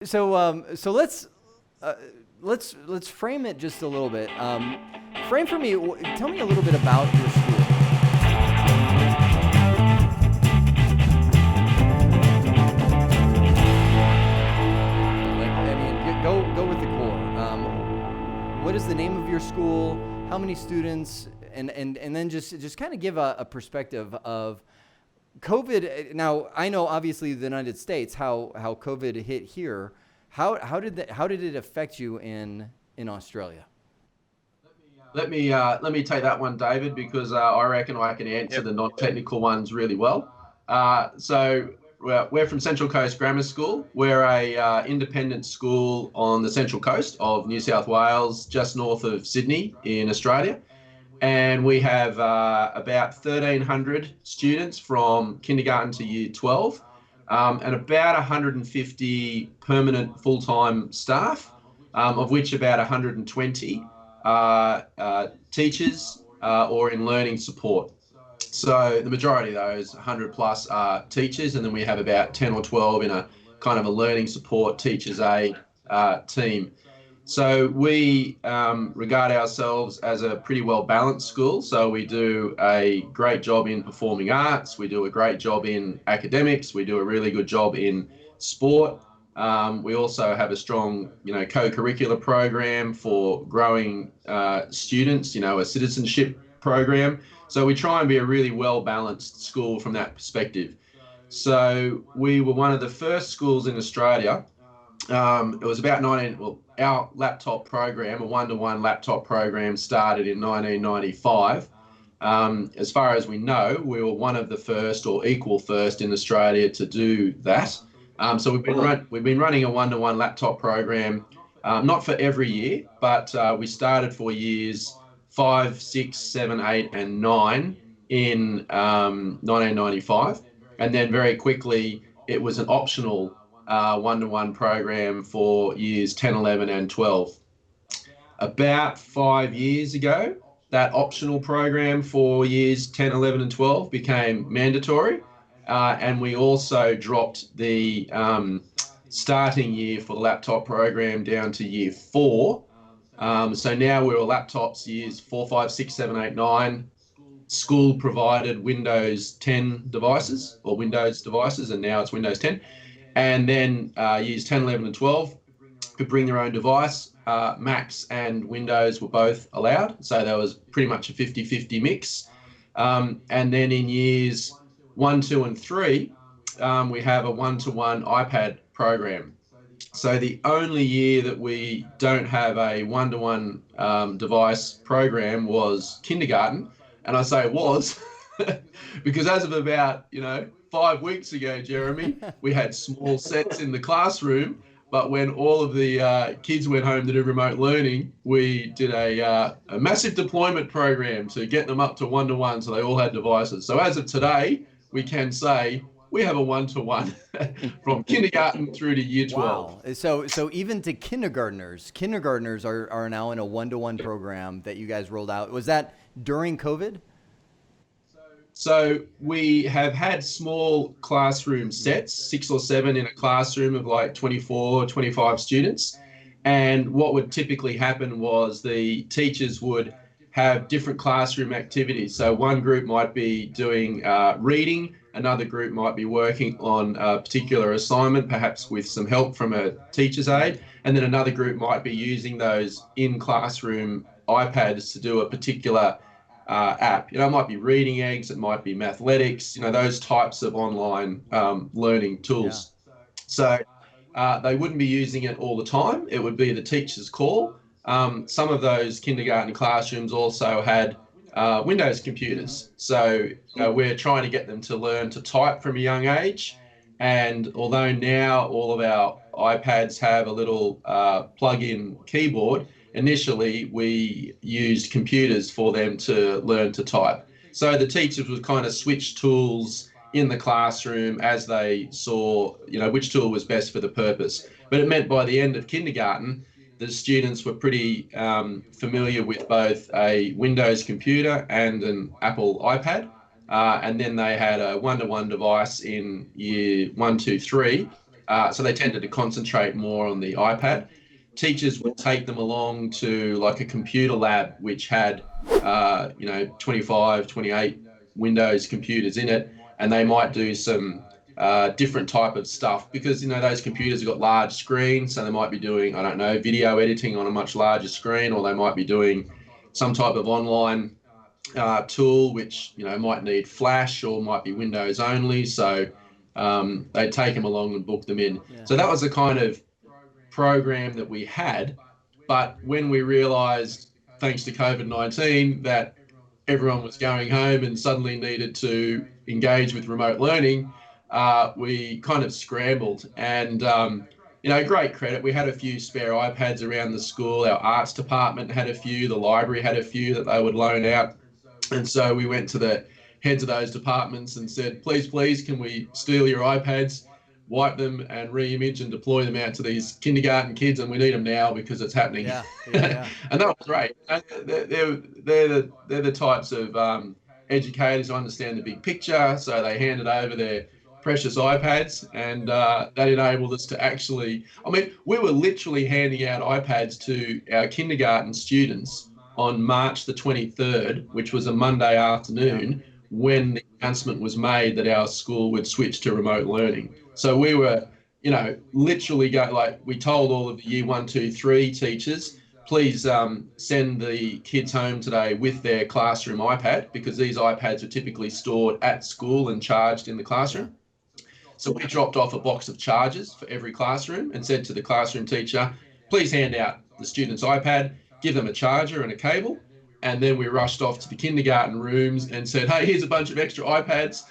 So uh, let's frame it just a little bit. Frame for me. Tell me a little bit about your school. Like, I mean, go with the core. What is the name of your school? How many students? And then just kind of give a perspective of COVID. Now, I know obviously the United States how COVID hit here. How did it affect you in Australia? Let me take that one, David, because I reckon I can answer Yep. the non-technical ones really well. We're from Central Coast Grammar School. We're a independent school on the Central Coast of New South Wales, just north of Sydney in Australia. And we have about 1,300 students from kindergarten to year 12, and about 150 permanent full-time staff, of which about 120 are teachers or in learning support. So the majority of those 100 plus are teachers, and then we have about 10 or 12 in a kind of a learning support teachers aid team. So we regard ourselves as a pretty well balanced school. So we do a great job in performing arts. We do a great job in academics. We do a really good job in sport. We also have a strong, co-curricular program for growing students, a citizenship program. So we try and be a really well balanced school from that perspective. So we were one of the first schools in Australia. It was about our laptop program, a one-to-one laptop program, started in 1995. As far as we know, we were one of the first or equal first in Australia to do that. So we've been running a one-to-one laptop program, not for every year, but we started for years 5, 6, 7, 8, and 9 in 1995, and then very quickly it was an optional one-to-one program for years 10, 11, and 12. About 5 years ago, that optional program for years 10, 11, and 12 became mandatory, and we also dropped the starting year for the laptop program down to year 4. So now we're all laptops years 4, 5, 6, 7, 8, 9. School provided Windows 10 devices or Windows devices, and now it's Windows 10. And then years 10, 11, and 12 could bring their own device. Macs and Windows were both allowed. So there was pretty much a 50-50 mix. And then in years 1, 2, and 3, we have a one-to-one iPad program. So the only year that we don't have a one-to-one device program was kindergarten. And I say it was because as of about, 5 weeks ago, Jeremy, we had small sets in the classroom. But when all of the kids went home to do remote learning, we did a massive deployment program to get them up to one-to-one so they all had devices. So as of today, we can say we have a one-to-one from kindergarten through to year 12. Wow. So even to kindergartners are now in a one-to-one program that you guys rolled out. Was that during COVID? So we have had small classroom sets, 6 or 7 in a classroom of like 24, 25 students. And what would typically happen was the teachers would have different classroom activities. So one group might be doing reading, another group might be working on a particular assignment, perhaps with some help from a teacher's aide, and then another group might be using those in-classroom iPads to do a particular app. It might be Reading Eggs, it might be Mathletics, those types of online learning tools. Yeah. So they wouldn't be using it all the time. It would be the teacher's call. Some of those kindergarten classrooms also had Windows computers. So we're trying to get them to learn to type from a young age. And although now all of our iPads have a little plug-in keyboard, initially we used computers for them to learn to type. So the teachers would kind of switch tools in the classroom as they saw, which tool was best for the purpose. But it meant by the end of kindergarten, the students were pretty familiar with both a Windows computer and an Apple iPad. And then they had a one-to-one device in year 1, 2, 3. So they tended to concentrate more on the iPad. Teachers would take them along to like a computer lab, which had, 25, 28 Windows computers in it, and they might do some different type of stuff because those computers have got large screens, so they might be doing, I don't know, video editing on a much larger screen, or they might be doing some type of online tool which might need Flash or might be Windows only. So they'd take them along and book them in. Yeah. So that was the kind of program that we had. But when we realised, thanks to COVID-19, that everyone was going home and suddenly needed to engage with remote learning, we kind of scrambled. And great credit. We had a few spare iPads around the school. Our arts department had a few. The library had a few that they would loan out. And so we went to the heads of those departments and said, please, can we steal your iPads, wipe them and re-image and deploy them out to these kindergarten kids, and we need them now because it's happening. Yeah. And that was great. They're the types of educators who understand the big picture. So they handed over their precious iPads, and that enabled us to actually, we were literally handing out iPads to our kindergarten students on March the 23rd, which was a Monday afternoon, when the announcement was made that our school would switch to remote learning. So we were, literally we told all of the year 1, 2, 3 teachers, please send the kids home today with their classroom iPad, because these iPads are typically stored at school and charged in the classroom. So we dropped off a box of chargers for every classroom and said to the classroom teacher, please hand out the student's iPad, give them a charger and a cable. And then we rushed off to the kindergarten rooms and said, hey, here's a bunch of extra iPads.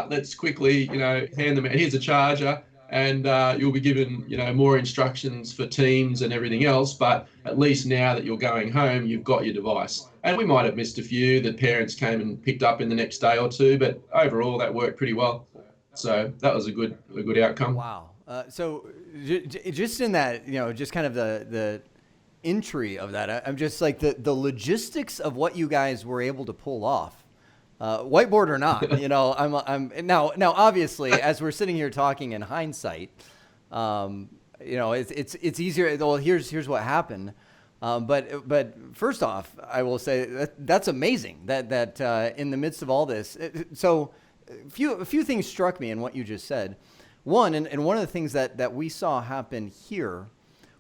Let's quickly, hand them out. Here's a charger, and you'll be given, more instructions for Teams and everything else. But at least now that you're going home, you've got your device. And we might have missed a few that parents came and picked up in the next day or two, but overall that worked pretty well. So that was a good outcome. Wow. So just in that, just kind of the entry of that, I'm just like the logistics of what you guys were able to pull off, whiteboard or not. I'm now obviously, as we're sitting here talking in hindsight, it's easier. Well, here's what happened. But first off, I will say that's amazing that in the midst of all this. So a few things struck me in what you just said. One, and one of the things that we saw happen here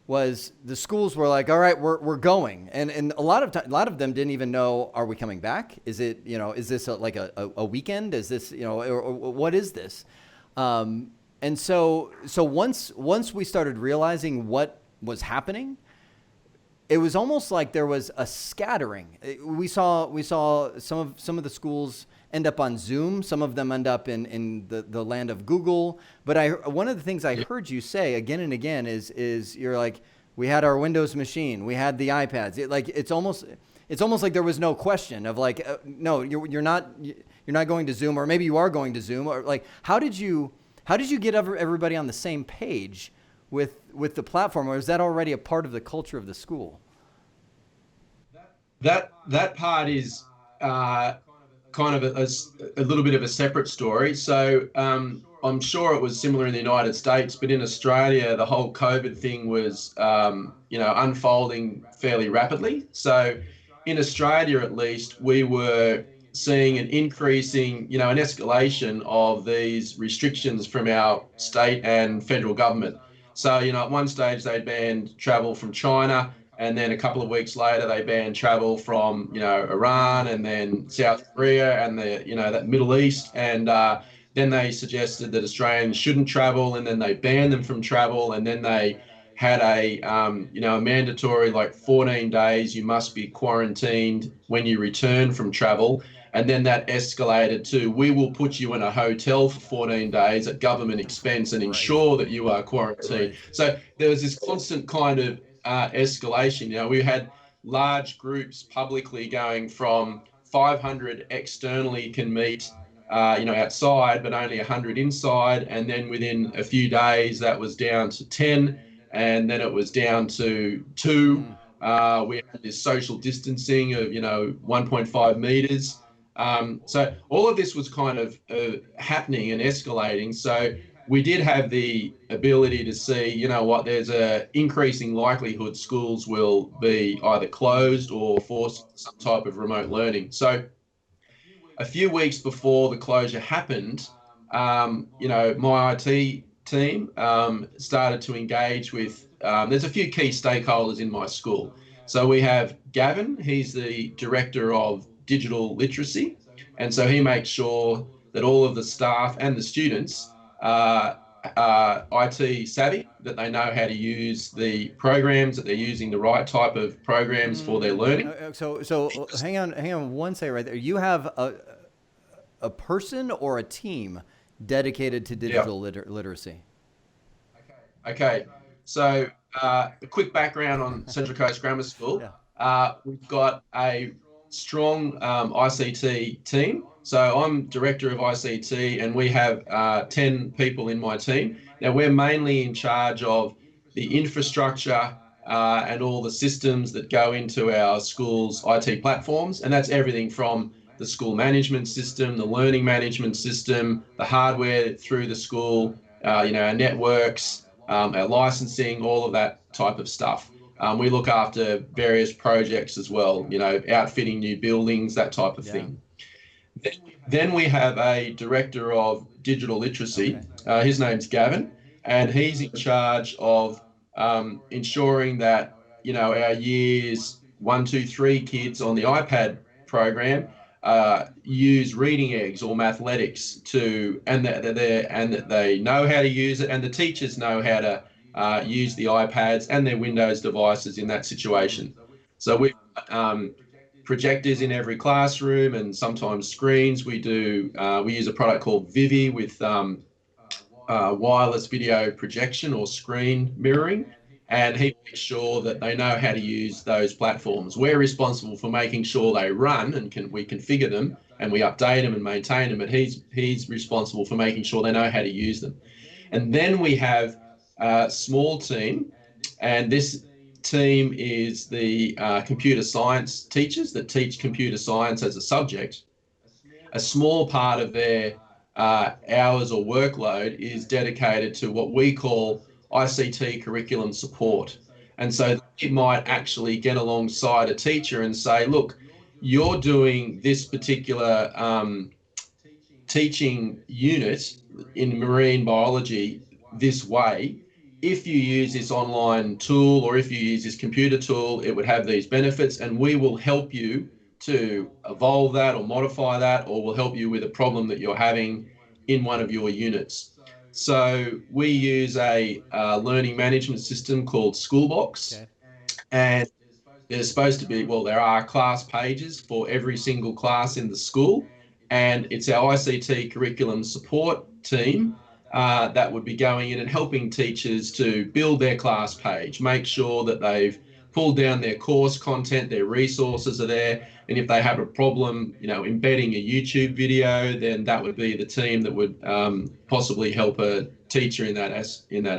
was the schools were like, all right, we're going. And a lot of them didn't even know, are we coming back? Is it, is this like a weekend? Is this, or what is this? And so once we started realizing what was happening, it was almost like there was a scattering. We saw some of the schools end up on Zoom. Some of them end up in the land of Google. But one of the things I heard you say again and again is you're like, we had our Windows machine, we had the iPads. It's almost like there was no question of like, no, you're not going to Zoom, or maybe you are going to Zoom, or like, how did you get everybody on the same page with the platform, or is that already a part of the culture of the school? That part is kind of a little bit of a separate story. So I'm sure it was similar in the United States, but in Australia, the whole COVID thing was, unfolding fairly rapidly. So in Australia, at least, we were seeing an increasing, an escalation of these restrictions from our state and federal government. So, at one stage they banned travel from China, and then a couple of weeks later they banned travel from, Iran, and then South Korea, and that Middle East. And then they suggested that Australians shouldn't travel, and then they banned them from travel, and then they had a mandatory 14 days you must be quarantined when you return from travel. And then that escalated to, we will put you in a hotel for 14 days at government expense and ensure that you are quarantined. Right. So there was this constant kind of escalation. We had large groups publicly going from 500 externally can meet, outside, but only 100 inside. And then within a few days, that was down to 10. And then it was down to 2. We had this social distancing of, 1.5 meters. So all of this was kind of happening and escalating. So we did have the ability to see, you know what, there's a increasing likelihood schools will be either closed or forced into some type of remote learning. So a few weeks before the closure happened, my IT team started to engage with, there's a few key stakeholders in my school. So we have Gavin, he's the director of digital literacy. And so he makes sure that all of the staff and the students are IT savvy, that they know how to use the programs, that they're using the right type of programs for their learning. So hang on one second right there. You have a person or a team dedicated to digital literacy? Okay, so a quick background on Central Coast Grammar School. We've got a strong ICT team. So I'm director of ICT, and we have 10 people in my team. Now, we're mainly in charge of the infrastructure and all the systems that go into our school's IT platforms, and that's everything from the school management system, the learning management system, the hardware through the school, our networks, our licensing, all of that type of stuff. We look after various projects as well, outfitting new buildings, that type of thing. Then we have a director of digital literacy. His name's Gavin, and he's in charge of ensuring that, our years 1, 2, 3 kids on the iPad program use reading eggs or mathletics and that they know how to use it, and the teachers know how to use the iPads and their Windows devices in that situation. So we've projectors in every classroom and sometimes screens. We use a product called Vivi with wireless video projection or screen mirroring, and he makes sure that they know how to use those platforms. We're responsible for making sure they run, and we configure them and we update them and maintain them, but he's responsible for making sure they know how to use them. And then we have a small team, and this team is the computer science teachers that teach computer science as a subject. A small part of their hours or workload is dedicated to what we call ICT curriculum support. And so it might actually get alongside a teacher and say, look, you're doing this particular teaching unit in marine biology this way. If you use this online tool or if you use this computer tool, it would have these benefits, and we will help you to evolve that or modify that, or we'll help you with a problem that you're having in one of your units. So we use a learning management system called Schoolbox, and there's supposed to be, there are class pages for every single class in the school, and it's our ICT curriculum support team that would be going in and helping teachers to build their class page, make sure that they've pulled down their course content, their resources are there, and if they have a problem, embedding a YouTube video, then that would be the team that would possibly help a teacher in that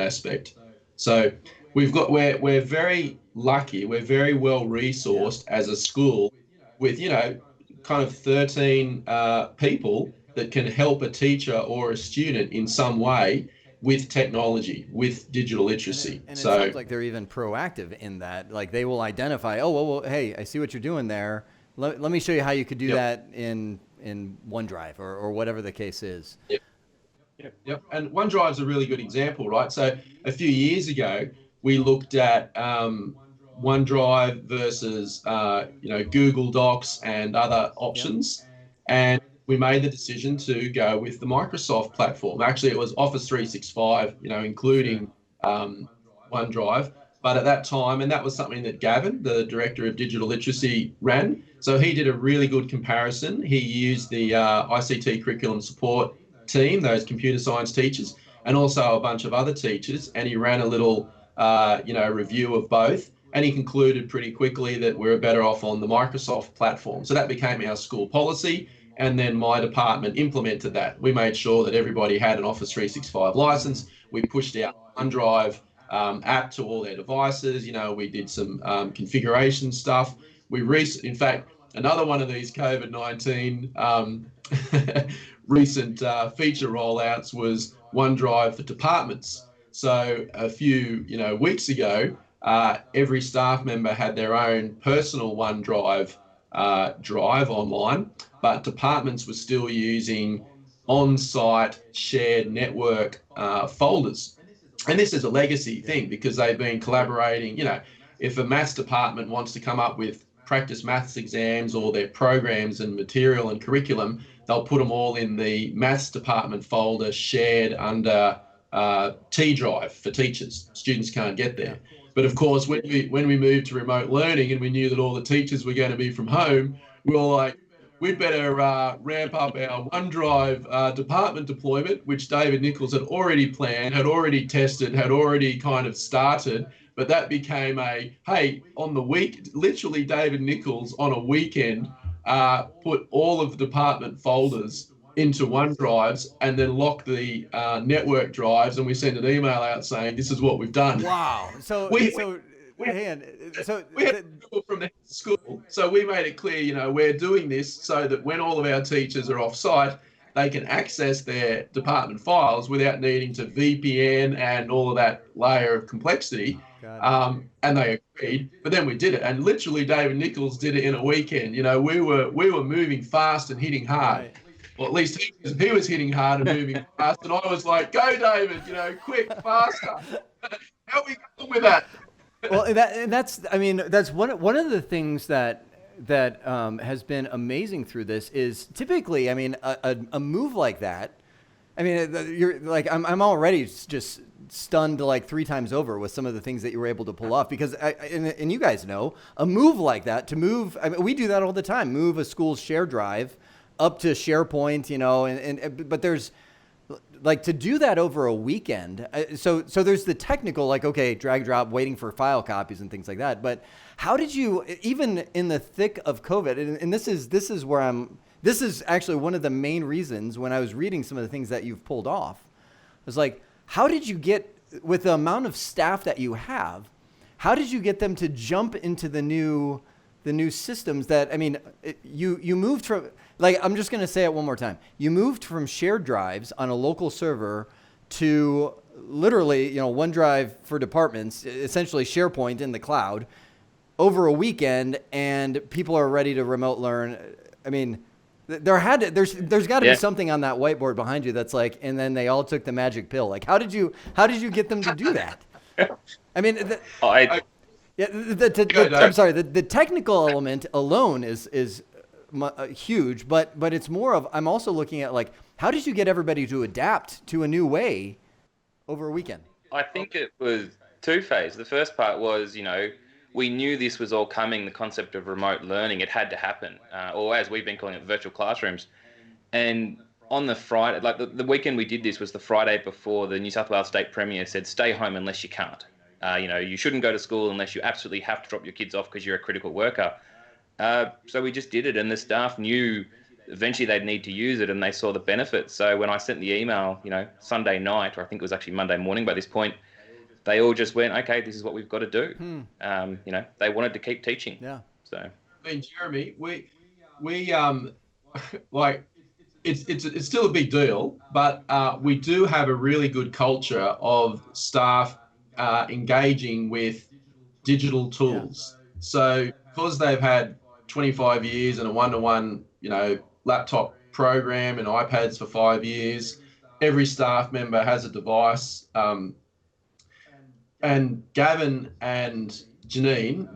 aspect. So we're very lucky, we're very well resourced as a school with kind of 13 people that can help a teacher or a student in some way with technology, with digital literacy. And it sounds like they're even proactive in that. Like they will identify, well, hey, I see what you're doing there. Let me show you how you could do that in OneDrive or whatever the case is. Yep. And OneDrive's a really good example, right? So a few years ago, we looked at OneDrive versus Google Docs and other options, and we made the decision to go with the Microsoft platform. Actually, it was Office 365, including OneDrive. But at that time, and that was something that Gavin, the Director of Digital Literacy, ran. So he did a really good comparison. He used the ICT curriculum support team, those computer science teachers, and also a bunch of other teachers, and he ran a little review of both. And he concluded pretty quickly that we're better off on the Microsoft platform. So that became our school policy. And then my department implemented that. We made sure that everybody had an Office 365 license. We pushed out OneDrive app to all their devices. We did some configuration stuff. In fact, another one of these COVID-19 recent feature rollouts was OneDrive for departments. So a few weeks ago, every staff member had their own personal OneDrive drive online, but departments were still using on-site shared network folders. And this is a legacy thing because they've been collaborating. If a maths department wants to come up with practice maths exams or their programs and material and curriculum, they'll put them all in the maths department folder shared under T drive for teachers. Students can't get there. But of course, when we moved to remote learning and we knew that all the teachers were going to be from home, we were like, we'd better ramp up our OneDrive department deployment, which David Nichols had already planned, had already tested, had already kind of started. But that became hey, on the week, literally David Nichols on a weekend put all of the department folders into OneDrives and then lock the network drives, and we send an email out saying, this is what we've done. Wow. We had people from the school, so we made it clear, we're doing this so that when all of our teachers are off-site, they can access their department files without needing to VPN and all of that layer of complexity. And they agreed, but then we did it, and literally David Nichols did it in a weekend. We were moving fast and hitting hard. Right. Well, at least he was hitting hard and moving fast, and I was like, "Go, David! Quick, faster!" How are we going with that? Well, that's one of the things that has been amazing through this is typically, a move like that. You're like, I'm already just stunned like 3 times over with some of the things that you were able to pull off, because and you guys know, a move like that, to move, we do that all the time, move a school's share drive up to SharePoint, but there's like, to do that over a weekend. So there's the technical, like, okay, drag drop, waiting for file copies and things like that. But how did you, even in the thick of COVID, and this is actually one of the main reasons when I was reading some of the things that you've pulled off, I was like, how did you get, with the amount of staff that you have, how did you get them to jump into the new systems that, you moved from, like, I'm just going to say it one more time. You moved from shared drives on a local server to literally, OneDrive for departments, essentially SharePoint in the cloud, over a weekend, and people are ready to remote learn. There's got to be something on that whiteboard behind you that's like, and then they all took the magic pill. Like, how did you get them to do that? I'm sorry. The technical element alone is huge, but it's more of, I'm also looking at, like, how did you get everybody to adapt to a new way over a weekend? I think it was two-phase. The first part was, we knew this was all coming, the concept of remote learning. It had to happen, or as we've been calling it, virtual classrooms. And on the Friday, like the weekend we did this was the Friday before the New South Wales State Premier said, stay home unless you can't. You shouldn't go to school unless you absolutely have to drop your kids off because you're a critical worker. So we just did it, and the staff knew eventually they'd need to use it, and they saw the benefits. So when I sent the email, Sunday night, or I think it was actually Monday morning by this point, they all just went, okay, this is what we've got to do. They wanted to keep teaching. Yeah. So. Jeremy, we like, it's still a big deal, but we do have a really good culture of staff engaging with digital tools. Yeah. So because they've had 25 years and a one-to-one, laptop program and iPads for 5 years, every staff member has a device. And Gavin and Janine,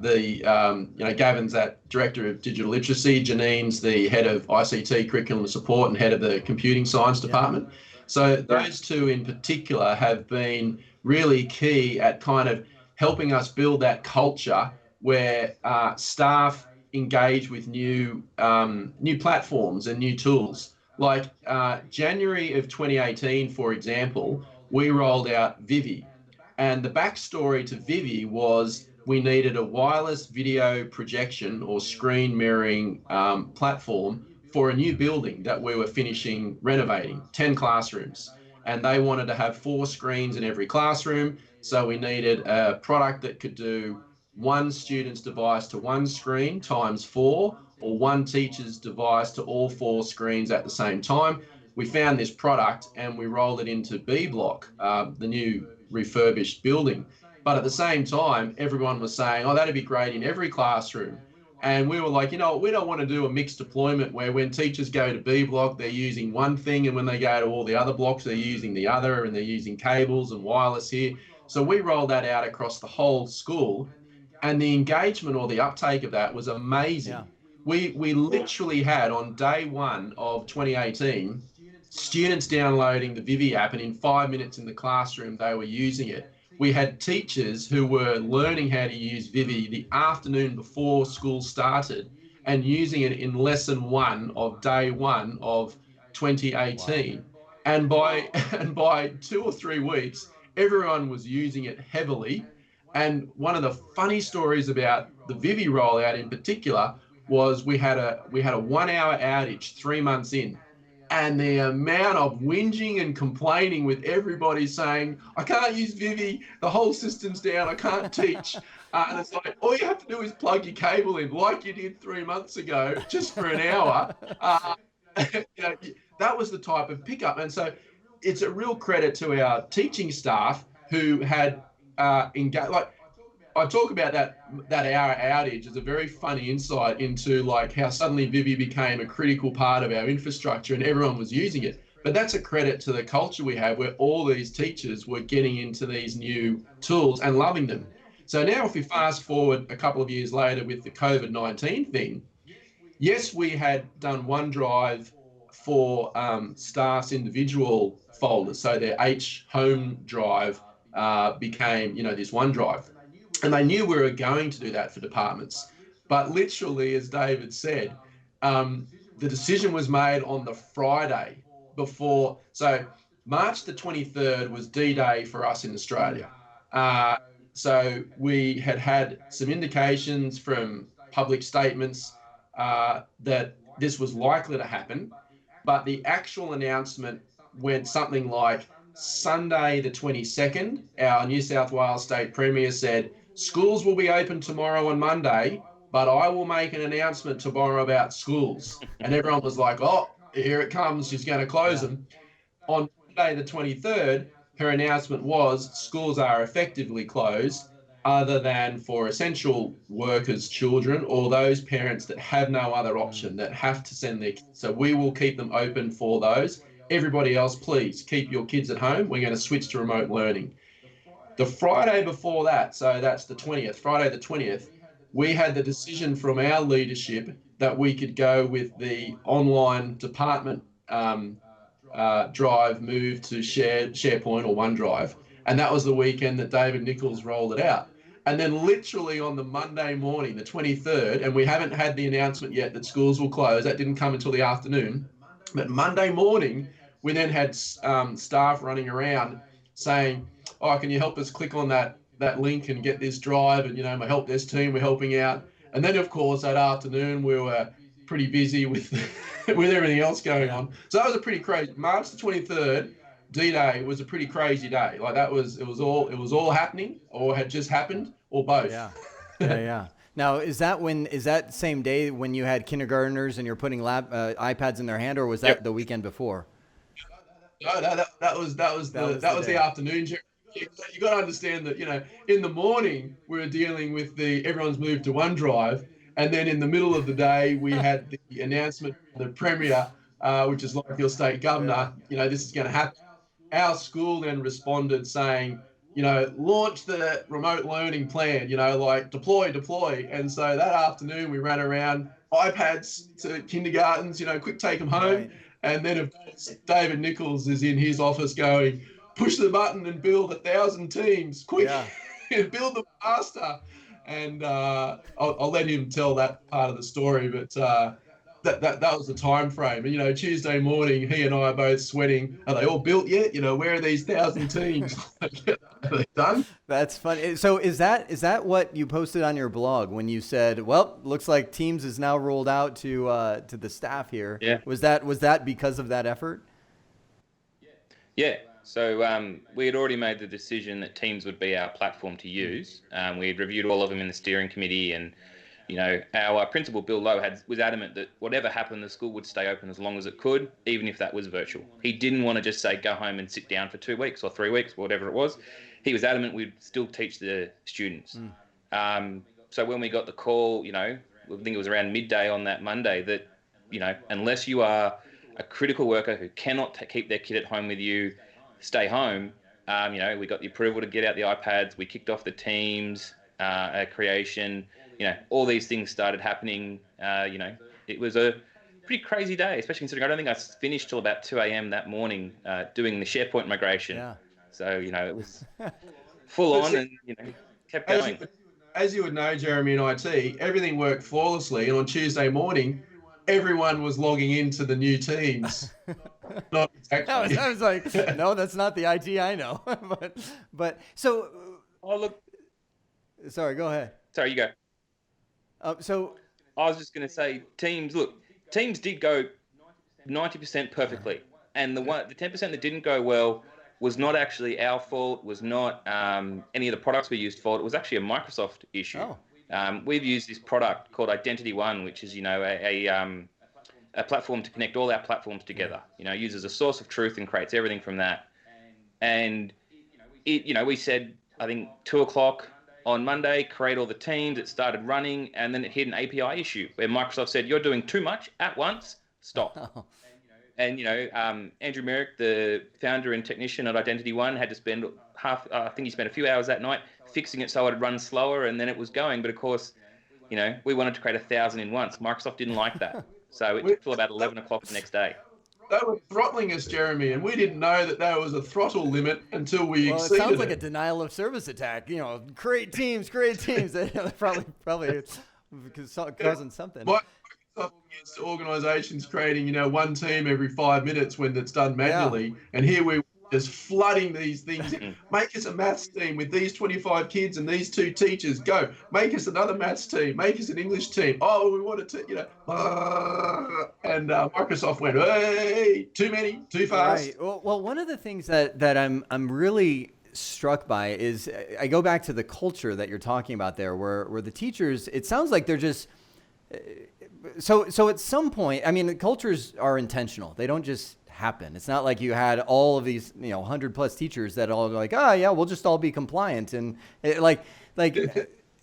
Gavin's that Director of Digital Literacy, Janine's the Head of ICT Curriculum Support and Head of the Computing Science Department. So those two in particular have been really key at kind of helping us build that culture where staff engage with new platforms and new tools. Like January of 2018, for example, we rolled out Vivi. And the backstory to Vivi was we needed a wireless video projection or screen mirroring platform for a new building that we were finishing renovating, 10 classrooms. And they wanted to have 4 screens in every classroom. So we needed a product that could do one student's device to one screen times 4, or one teacher's device to all 4 screens at the same time. We found this product and we rolled it into B Block, the new refurbished building. But at the same time, everyone was saying, oh, that'd be great in every classroom. And we were like, we don't want to do a mixed deployment where when teachers go to B Block, they're using one thing, and when they go to all the other blocks, they're using the other, and they're using cables and wireless here. So we rolled that out across the whole school, and the engagement or the uptake of that was amazing. Yeah. We literally had, on day one of 2018, students downloading the Vivi app, and in 5 minutes in the classroom, they were using it. We had teachers who were learning how to use Vivi the afternoon before school started and using it in lesson 1 of day 1 of 2018. Wow. And by 2 or 3 weeks, everyone was using it heavily. And one of the funny stories about the Vivi rollout in particular was we had a 1 hour outage 3 months in. And the amount of whinging and complaining with everybody saying, I can't use Vivi, the whole system's down, I can't teach. And it's like, all you have to do is plug your cable in like you did 3 months ago, just for an hour. That was the type of pickup. And so it's a real credit to our teaching staff who had engaged. Like, I talk about that hour outage as a very funny insight into like how suddenly Vivi became a critical part of our infrastructure and everyone was using it. But that's a credit to the culture we have where all these teachers were getting into these new tools and loving them. So now if we fast forward a couple of years later with the COVID-19 thing, yes, we had done OneDrive for staff's individual folders. So their H home drive became, this OneDrive. And they knew we were going to do that for departments. But literally, as David said, the decision was made on the Friday before. So March the 23rd was D-Day for us in Australia. So we had some indications from public statements that this was likely to happen. But the actual announcement went something like Sunday the 22nd, our New South Wales State Premier said, schools will be open tomorrow on Monday, but I will make an announcement tomorrow about schools. And everyone was like, oh, here it comes. She's going to close them. On Monday the 23rd, her announcement was schools are effectively closed other than for essential workers' children or those parents that have no other option, that have to send their kids. So we will keep them open for those. Everybody else, please keep your kids at home. We're going to switch to remote learning. The Friday before that, so that's the 20th, Friday the 20th, we had the decision from our leadership that we could go with the online department drive move to SharePoint or OneDrive. And that was the weekend that David Nichols rolled it out. And then literally on the Monday morning, the 23rd, and we haven't had the announcement yet that schools will close. That didn't come until the afternoon. But Monday morning, we then had staff running around saying, oh, can you help us click on that link and get this drive? And, my help desk team were helping out. And then, of course, that afternoon, we were pretty busy with with everything else going on. So that was a pretty crazy, March the 23rd, D-Day was a pretty crazy day. Like it was all happening or had just happened or both. Yeah. Now, is that same day when you had kindergartners and you're putting iPads in their hand, or was that the weekend before? No, that was the afternoon. You got to understand that in the morning we were dealing with everyone's moved to OneDrive, and then in the middle of the day we had the announcement of the Premier, which is like your state governor. This is going to happen. Our school then responded saying, launch the remote learning plan. Like deploy. And so that afternoon we ran around iPads to kindergartens. Quick take them home. Right. And then, of course, David Nichols is in his office going, push the button and build 1,000 teams, quick, build them faster. And I'll let him tell that part of the story, but that was the time frame. And, Tuesday morning, he and I are both sweating. Are they all built yet? Where are these 1,000 teams? Are they done? That's funny. So is that what you posted on your blog when you said, well, looks like Teams is now rolled out to the staff here? Yeah. Was that because of that effort? Yeah. So we had already made the decision that Teams would be our platform to use. We had reviewed all of them in the steering committee, and our principal Bill Lowe was adamant that whatever happened, the school would stay open as long as it could, even if that was virtual. He didn't want to just say go home and sit down for 2 weeks or 3 weeks, whatever it was. He was adamant we'd still teach the students. So when we got the call, I think it was around midday on that Monday, that unless you are a critical worker who cannot keep their kid at home with you, stay home. We got the approval to get out the iPads. We kicked off the Teams creation. All these things started happening. It was a pretty crazy day, especially considering I don't think I finished till about 2 a.m. that morning doing the SharePoint migration. Yeah. So, it was full on and, kept going. As you would know, Jeremy, in IT, everything worked flawlessly. And on Tuesday morning, everyone was logging into the new Teams. Not exactly. I was like, no, that's not the IT I know. but so. Oh, look. Sorry, go ahead. Sorry, you go. So I was just going to say, Teams did go 90% perfectly. And the 10% that didn't go well was not actually our fault, was not any of the products we used fault. It was actually a Microsoft issue. Oh. We've used this product called Identity One, which is, a platform to connect all our platforms together. Uses a source of truth and creates everything from that. And we said, I think 2:00 on Monday, create all the teams. It started running, and then it hit an API issue where Microsoft said, "You're doing too much at once. Stop." Oh. And Andrew Merrick, the founder and technician at Identity One, had to spend I think he spent a few hours that night fixing it so it would run slower, and then it was going. But of course, we wanted to create 1,000 in once. Microsoft didn't like that. So it took till about 11 o'clock the next day. They were throttling us, Jeremy, and we didn't know that there was a throttle limit until we exceeded it. Well, it sounds like a denial of service attack. Create teams. probably causing something. Microsoft gets organisations creating, one team every 5 minutes when it's done manually, and here we just flooding these things. Make us a maths team with these 25 kids and these 2 teachers. Go. Make us another maths team. Make us an English team. Oh, we want to, and Microsoft went, hey, too many, too fast. Right. Well, one of the things that I'm really struck by is I go back to the culture that you're talking about there, where the teachers, it sounds like they're just so at some point, the cultures are intentional. They don't just happen. It's not like you had all of these 100+ teachers that all like, oh yeah, we'll just all be compliant, and and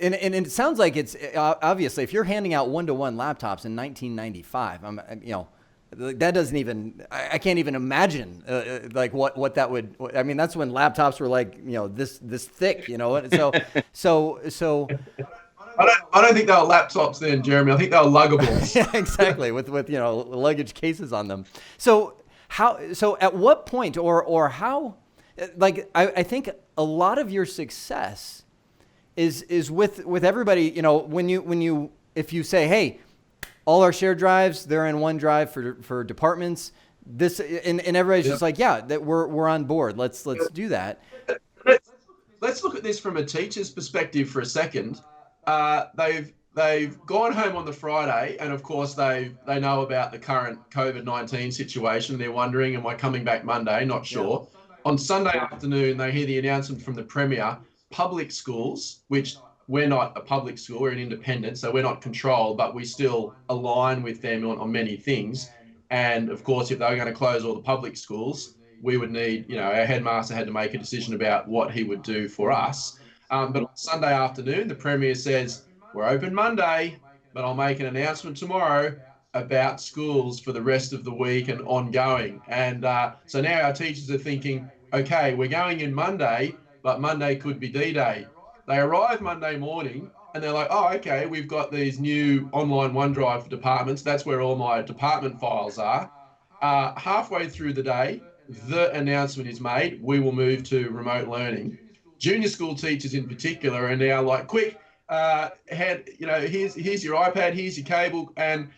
it sounds like it's obviously if you're handing out 1-to-1 laptops in 1995, that doesn't even, I can't even imagine what that would. That's when laptops were like this thick, so. I don't think they were laptops then, Jeremy. I think they were luggables. Yeah, exactly, with luggage cases on them. So at what point or how, I think a lot of your success is with everybody, if you say, hey, all our shared drives, they're in OneDrive for departments, this, and everybody's just like, yeah, that we're on board. Let's do that. Let's look at this from a teacher's perspective for a second. They've gone home on the Friday, and of course they know about the current COVID-19 situation. They're wondering, am I coming back Monday? Not sure. Yeah. On Sunday afternoon, they hear the announcement from the Premier, public schools, which we're not a public school, we're an independent, so we're not controlled, but we still align with them on many things. And of course, if they were going to close all the public schools, we would need, our headmaster had to make a decision about what he would do for us. But on Sunday afternoon, the Premier says, we're open Monday, but I'll make an announcement tomorrow about schools for the rest of the week and ongoing. And so now our teachers are thinking, okay, we're going in Monday, but Monday could be D-Day. They arrive Monday morning and they're like, oh, okay, we've got these new online OneDrive for departments. That's where all my department files are. Halfway through the day, the announcement is made, we will move to remote learning. Junior school teachers in particular are now like, quick, here's your iPad, here's your cable, and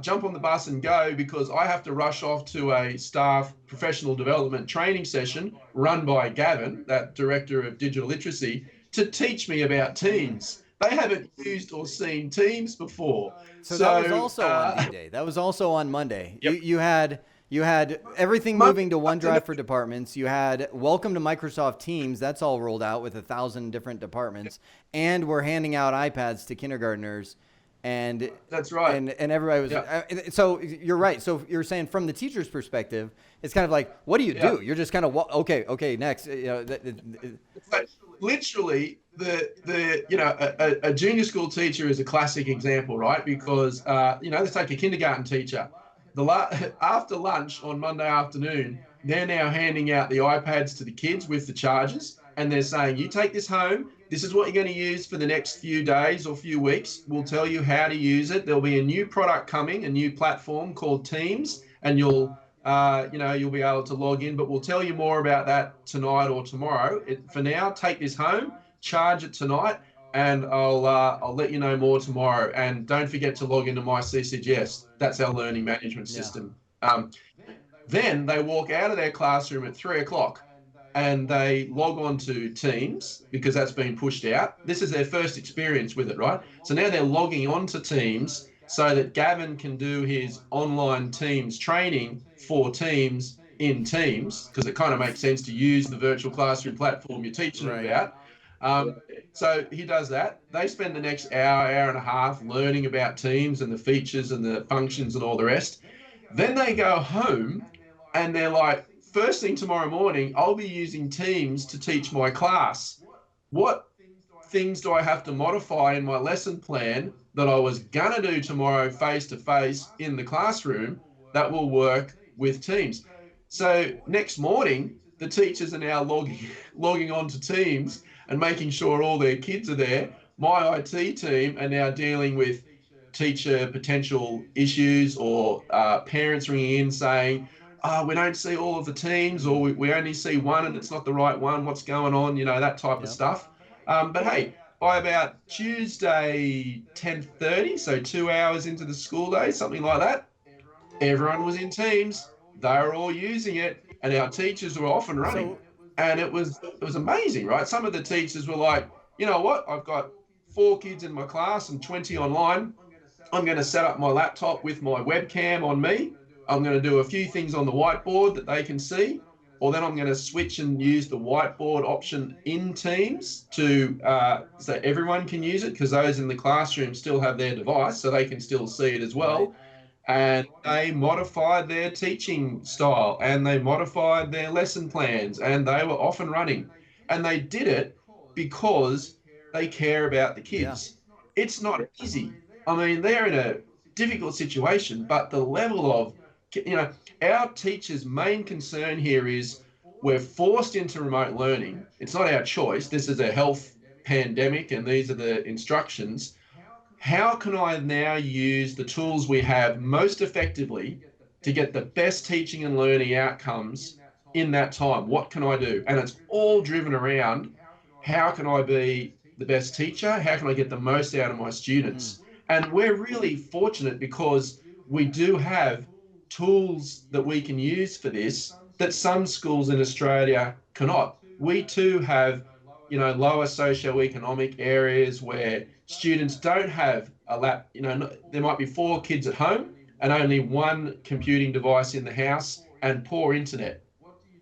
jump on the bus and go, because I have to rush off to a staff professional development training session run by Gavin, that Director of Digital Literacy, to teach me about Teams. They haven't used or seen Teams before. So that was also on D-Day. That was also on Monday. Yep. You had You had everything Monday moving to afternoon. OneDrive for departments. You had welcome to Microsoft Teams. That's all rolled out with 1,000 different departments. And we're handing out iPads to kindergartners. And That's right. and everybody was so you're right. So you're saying from the teacher's perspective, it's kind of like, what do you do? You're just kind of okay, next. But literally, a junior school teacher is a classic example, right? Because let's take a kindergarten teacher. After lunch on Monday afternoon, they're now handing out the iPads to the kids with the chargers, and they're saying, you take this home. This is what you're going to use for the next few days or few weeks. We'll tell you how to use it. There'll be a new product coming, a new platform called Teams, and you'll be able to log in, but we'll tell you more about that tonight or tomorrow. For now, take this home, charge it tonight, and I'll let you know more tomorrow. And don't forget to log into my CCGS. That's our learning management system. Then they walk out of their classroom at 3:00 and they log on to Teams because that's been pushed out. This is their first experience with it, right? So now they're logging on to Teams so that Gavin can do his online Teams training for Teams in Teams, because it kind of makes sense to use the virtual classroom platform you're teaching them about. So he does that. They spend the next hour and a half learning about Teams and the features and the functions and all the rest. Then they go home and they're like, first thing tomorrow morning, I'll be using Teams to teach my class. What things do I have to modify in my lesson plan that I was going to do tomorrow face-to-face in the classroom that will work with Teams? So next morning, the teachers are now logging on to Teams and making sure all their kids are there. My IT team are now dealing with teacher potential issues or parents ringing in saying, we don't see all of the teams, or we only see one and it's not the right one. What's going on? That type of stuff. But hey, by about Tuesday 10:30, so 2 hours into the school day, something like that, everyone was in Teams. They were all using it, and our teachers were off and running. And it was amazing, right? Some of the teachers were like, you know what? I've got 4 kids in my class and 20 online. I'm going to set up my laptop with my webcam on me. I'm going to do a few things on the whiteboard that they can see, or then I'm going to switch and use the whiteboard option in Teams so everyone can use it, because those in the classroom still have their device, so they can still see it as well. Right. And they modified their teaching style and they modified their lesson plans and they were off and running. And they did it because they care about the kids. Yeah. It's not easy. I mean, they're in a difficult situation, but the level of, our teachers' main concern here is we're forced into remote learning. It's not our choice. This is a health pandemic and these are the instructions. How can I now use the tools we have most effectively to get the best teaching and learning outcomes in that time? What can I do? And it's all driven around, how can I be the best teacher? How can I get the most out of my students? And we're really fortunate because we do have tools that we can use for this that some schools in Australia cannot. We too have, lower socioeconomic areas where students don't have a lap, there might be 4 kids at home and only 1 computing device in the house and poor internet.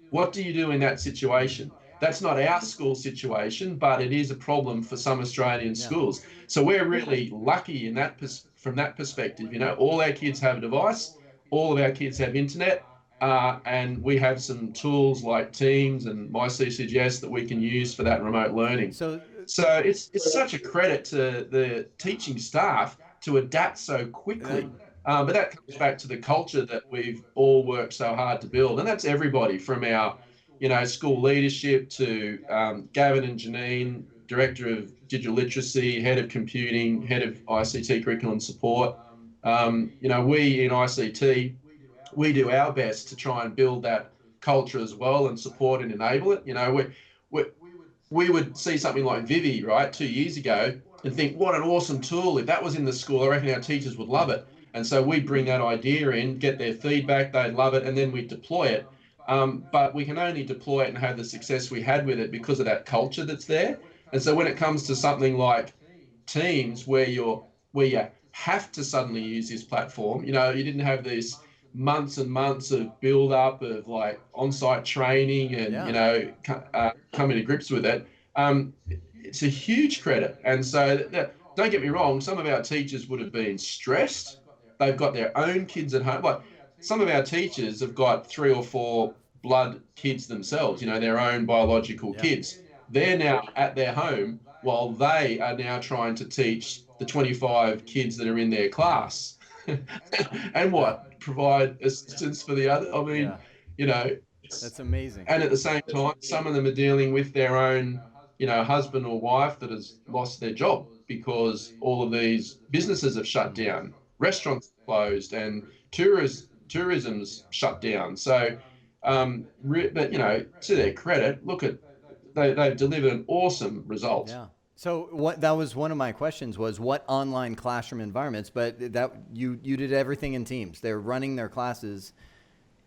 What do you do in that situation? That's not our school situation, but it is a problem for some Australian schools. So we're really lucky in that from that perspective. All our kids have a device, all of our kids have internet, and we have some tools like Teams and MyCCGS that we can use for that remote learning. So it's such a credit to the teaching staff to adapt so quickly. But that comes back to the culture that we've all worked so hard to build. And that's everybody from our, school leadership to Gavin and Janine, Director of Digital Literacy, Head of Computing, Head of ICT Curriculum Support. We in ICT, we do our best to try and build that culture as well and support and enable it. We would see something like Vivi, right, 2 years ago and think, what an awesome tool. If that was in the school, I reckon our teachers would love it. And so we bring that idea in, get their feedback, they'd love it, and then we deploy it. But we can only deploy it and have the success we had with it because of that culture that's there. And so when it comes to something like Teams, where you have to suddenly use this platform, you didn't have this months and months of build up of like on-site training and, coming to grips with it. It's a huge credit. And so don't get me wrong, some of our teachers would have been stressed. They've got their own kids at home. Like some of our teachers have got 3 or 4 blood kids themselves, their own biological kids. They're now at their home while they are now trying to teach the 25 kids that are in their class. And provide assistance for the other. I mean, that's amazing. And at the same time, some of them are dealing with their own, husband or wife that has lost their job because all of these businesses have shut down, restaurants closed, and tourism's shut down. So, but to their credit, look at they've delivered an awesome result. Yeah. So that was one of my questions was what online classroom environments, but that you did everything in Teams. They're running their classes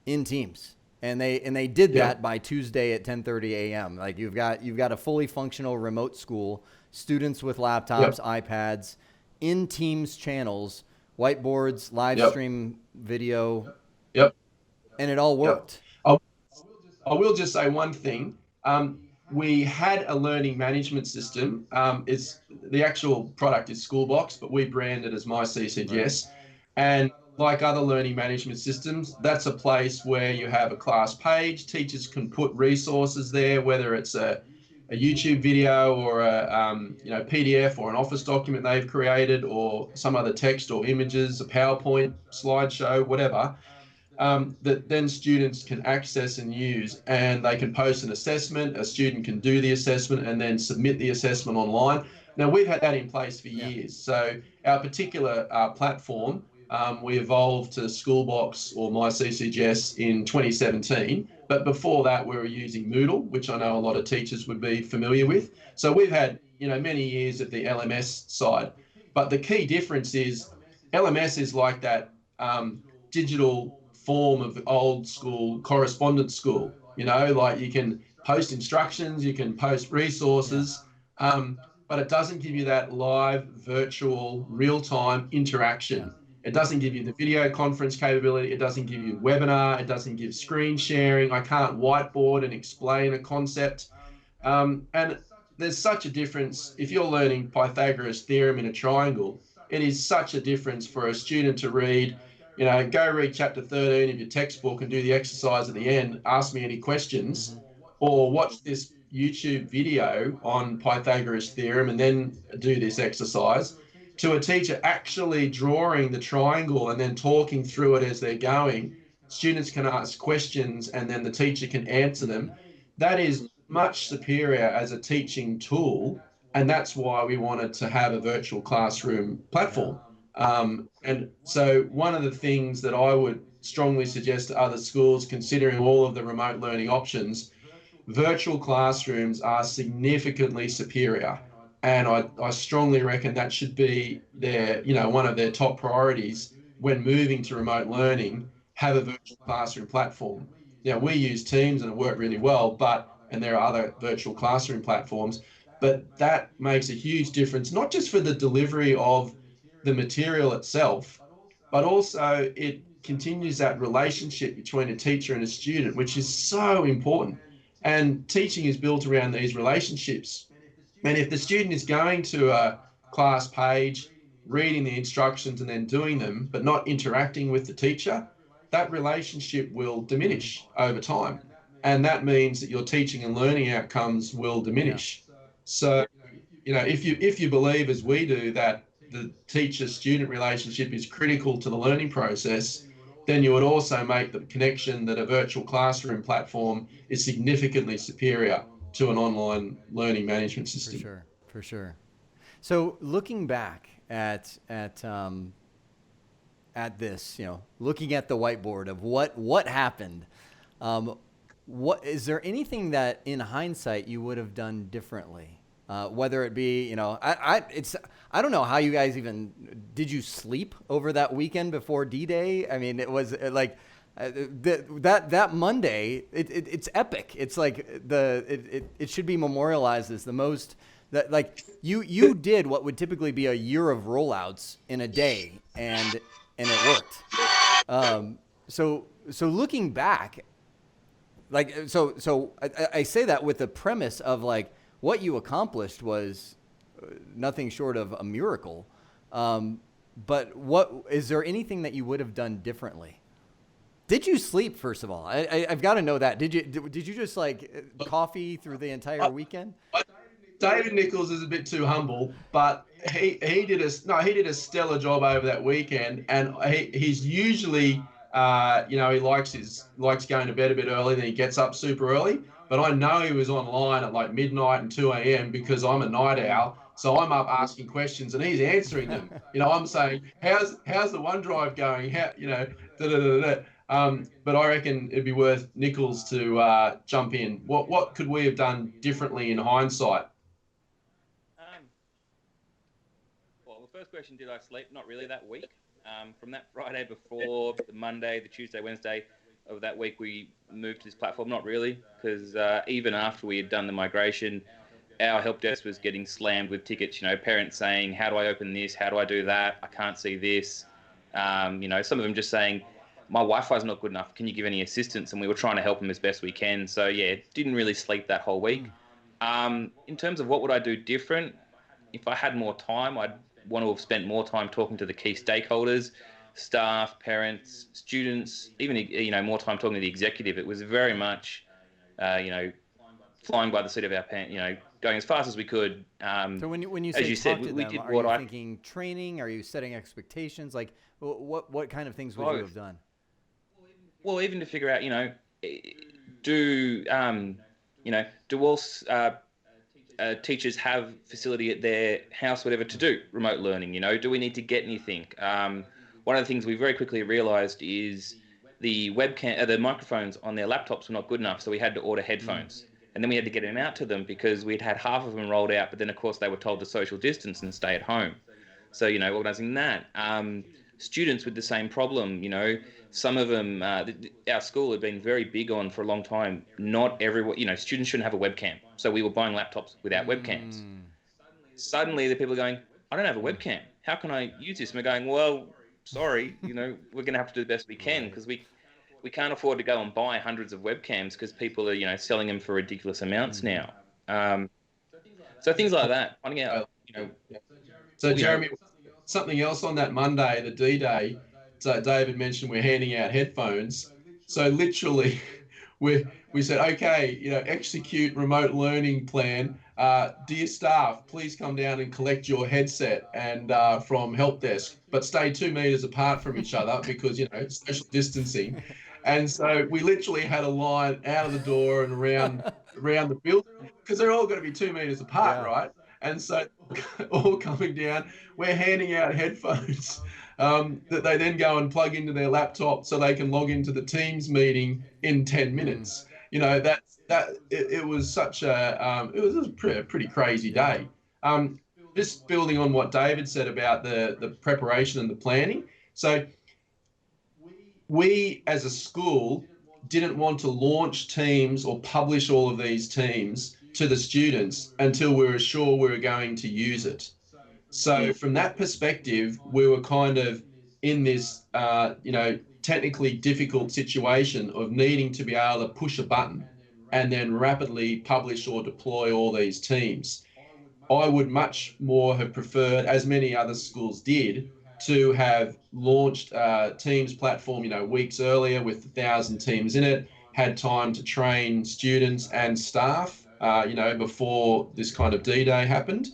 in Teams. And they did that by Tuesday at 10:30 a.m. Like you've got a fully functional remote school, students with laptops, iPads, in Teams channels, whiteboards, live stream video. Yep. And it all worked. I will just say one thing. We had a learning management system. The actual product is Schoolbox, but we brand it as My CCGS. Right. And like other learning management systems, that's a place where you have a class page. Teachers can put resources there, whether it's a YouTube video or a PDF or an Office document they've created or some other text or images, a PowerPoint slideshow, whatever. That then students can access and use, and they can post an assessment. A student can do the assessment and then submit the assessment online. Now, we've had that in place for years. So our particular platform, we evolved to Schoolbox or My CCGS in 2017. But before that, we were using Moodle, which I know a lot of teachers would be familiar with. So we've had, many years of the LMS side. But the key difference is LMS is like that digital form of old school correspondence school, like you can post instructions, you can post resources, but it doesn't give you that live, virtual, real-time interaction. It doesn't give you the video conference capability. It doesn't give you webinar. It doesn't give screen sharing. I can't whiteboard and explain a concept. And there's such a difference. If you're learning Pythagoras' theorem in a triangle, it is such a difference for a student to read, go read chapter 13 of your textbook and do the exercise at the end, ask me any questions, or watch this YouTube video on Pythagoras' theorem and then do this exercise, to a teacher actually drawing the triangle and then talking through it as they're going. Students can ask questions and then the teacher can answer them. That is much superior as a teaching tool, and that's why we wanted to have a virtual classroom platform. And so one of the things that I would strongly suggest to other schools, considering all of the remote learning options, virtual classrooms are significantly superior. And I strongly reckon that should be one of their top priorities when moving to remote learning, have a virtual classroom platform. We use Teams and it worked really well, and there are other virtual classroom platforms, but that makes a huge difference, not just for the delivery of the material itself, but also it continues that relationship between a teacher and a student, which is so important. And teaching is built around these relationships. And if the student is going to a class page, reading the instructions and then doing them, but not interacting with the teacher, that relationship will diminish over time. And that means that your teaching and learning outcomes will diminish. So, if you believe, as we do, that the teacher-student relationship is critical to the learning process, then you would also make the connection that a virtual classroom platform is significantly superior to an online learning management system. For sure. So looking back at this, looking at the whiteboard of what happened, what is there anything that in hindsight you would have done differently? Whether it be, I don't know how you guys did you sleep over that weekend before D-Day? I mean, it was like that Monday, it's epic. It's like it should be memorialized as the most that like you did what would typically be a year of rollouts in a day, and it worked. So looking back, like I say that with the premise of like what you accomplished was nothing short of a miracle. But what is there anything that you would have done differently? Did you sleep, first of all? I've got to know that. Did you just like coffee through the entire weekend? David Nichols is a bit too humble, but he did a stellar job over that weekend, and he's usually he likes going to bed a bit early, then he gets up super early. But I know he was online at like midnight and 2 a.m. because I'm a night owl. So I'm up asking questions and he's answering them. I'm saying, how's the OneDrive going? How, da, da, da, da. But I reckon it'd be worth Nichols to jump in. What could we have done differently in hindsight? Well, the first question, did I sleep? Not really that week. From that Friday before, the Monday, the Tuesday, Wednesday of that week, we moved to this platform. Not really, because even after we had done the migration, our help desk was getting slammed with tickets. Parents saying, "How do I open this? How do I do that? I can't see this." Some of them just saying, "My Wi-Fi's not good enough. Can you give any assistance?" And we were trying to help them as best we can. So yeah, didn't really sleep that whole week. In terms of what would I do different, if I had more time, I'd want to have spent more time talking to the key stakeholders, staff, parents, students, even more time talking to the executive. It was very much, flying by the seat of our pants, going as fast as we could. So when you as say you talk said, to them, we did are what you I thinking training? Are you setting expectations? Like what kind of things would you have done? Well, even to figure out, do all teachers have facility at their house, whatever, to do remote learning? Do we need to get anything? One of the things we very quickly realised is the webcam, the microphones on their laptops were not good enough, so we had to order headphones. And then we had to get them out to them because we'd had half of them rolled out, but then of course they were told to social distance and stay at home. So, organising that. Students with the same problem, some of them, our school had been very big on for a long time. Not everyone, students shouldn't have a webcam. So we were buying laptops without webcams. Suddenly the people are going, "I don't have a webcam. How can I use this?" And we're going, "Well, sorry, we're going to have to do the best we can because we can't afford to go and buy hundreds of webcams because people are, selling them for ridiculous amounts now." So things like that, finding out, So Jeremy, something else on that Monday, the D-Day. So David mentioned we're handing out headphones. So literally, we said, okay, execute remote learning plan. Dear staff, please come down and collect your headset and from help desk, but stay 2 meters apart from each other because social distancing. And so we literally had a line out of the door and around the building because they're all going to be 2 meters apart, right? And so all coming down, we're handing out headphones that they then go and plug into their laptop so they can log into the Teams meeting in 10 minutes. It was such a pretty crazy day. Just building on what David said about the preparation and the planning. So we as a school didn't want to launch Teams or publish all of these Teams to the students until we were sure we were going to use it. So from that perspective, we were kind of in this, technically difficult situation of needing to be able to push a button and then rapidly publish or deploy all these teams. I would much more have preferred, as many other schools did, to have launched Teams platform, weeks earlier with 1,000 teams in it, had time to train students and staff, before this kind of D-Day happened.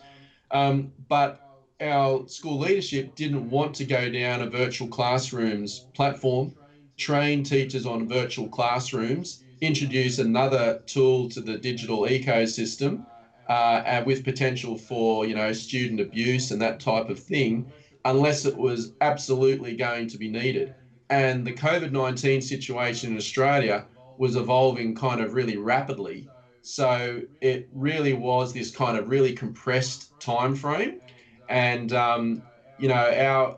But our school leadership didn't want to go down a virtual classrooms platform, train teachers on virtual classrooms, introduce another tool to the digital ecosystem, and with potential for, student abuse and that type of thing, unless it was absolutely going to be needed. And the COVID-19 situation in Australia was evolving kind of really rapidly. So it really was this kind of really compressed time frame. And, our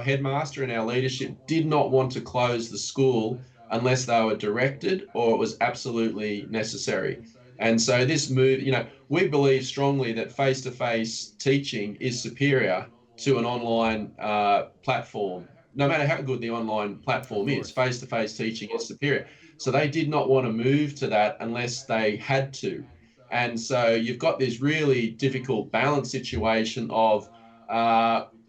headmaster and our leadership did not want to close the school unless they were directed or it was absolutely necessary. And so this move, we believe strongly that face-to-face teaching is superior to an online platform. no matter how good the online platform Of is, course. face-to-face teaching is superior. So they did not want to move to that unless they had to. And so you've got this really difficult balance situation of,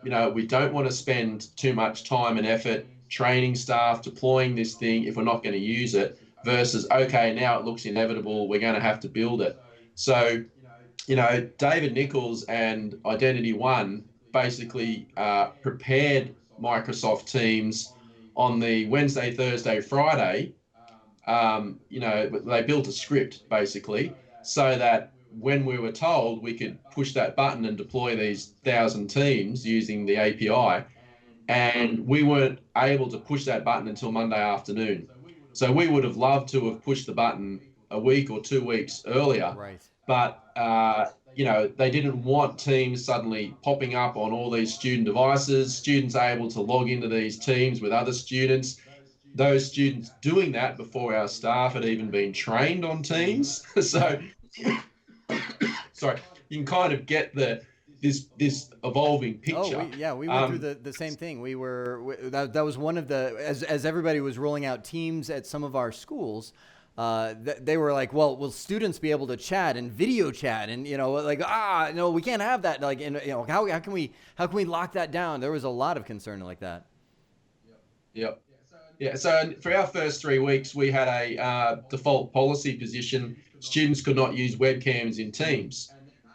we don't want to spend too much time and effort training staff, deploying this thing if we're not going to use it, versus, okay, now it looks inevitable, we're going to have to build it. So, David Nichols and Identity One basically prepared Microsoft Teams on the Wednesday, Thursday, Friday. They built a script basically so that when we were told we could push that button and deploy these 1,000 teams using the API, and we weren't able to push that button until Monday afternoon. So we would have loved to have pushed the button a week or 2 weeks earlier, Right. but they didn't want teams suddenly popping up on all these student devices, students able to log into these teams with other students, those students doing that before our staff had even been trained on Teams. So, sorry, you can kind of get this evolving picture. We went through the same thing. That was one of the, as everybody was rolling out Teams at some of our schools, they were like, well, will students be able to chat and video chat? And, no, we can't have that. Like, and, how can we lock that down? There was a lot of concern like that. Yep. Yeah, so for our first 3 weeks, we had a default policy position. Students could not use webcams in Teams.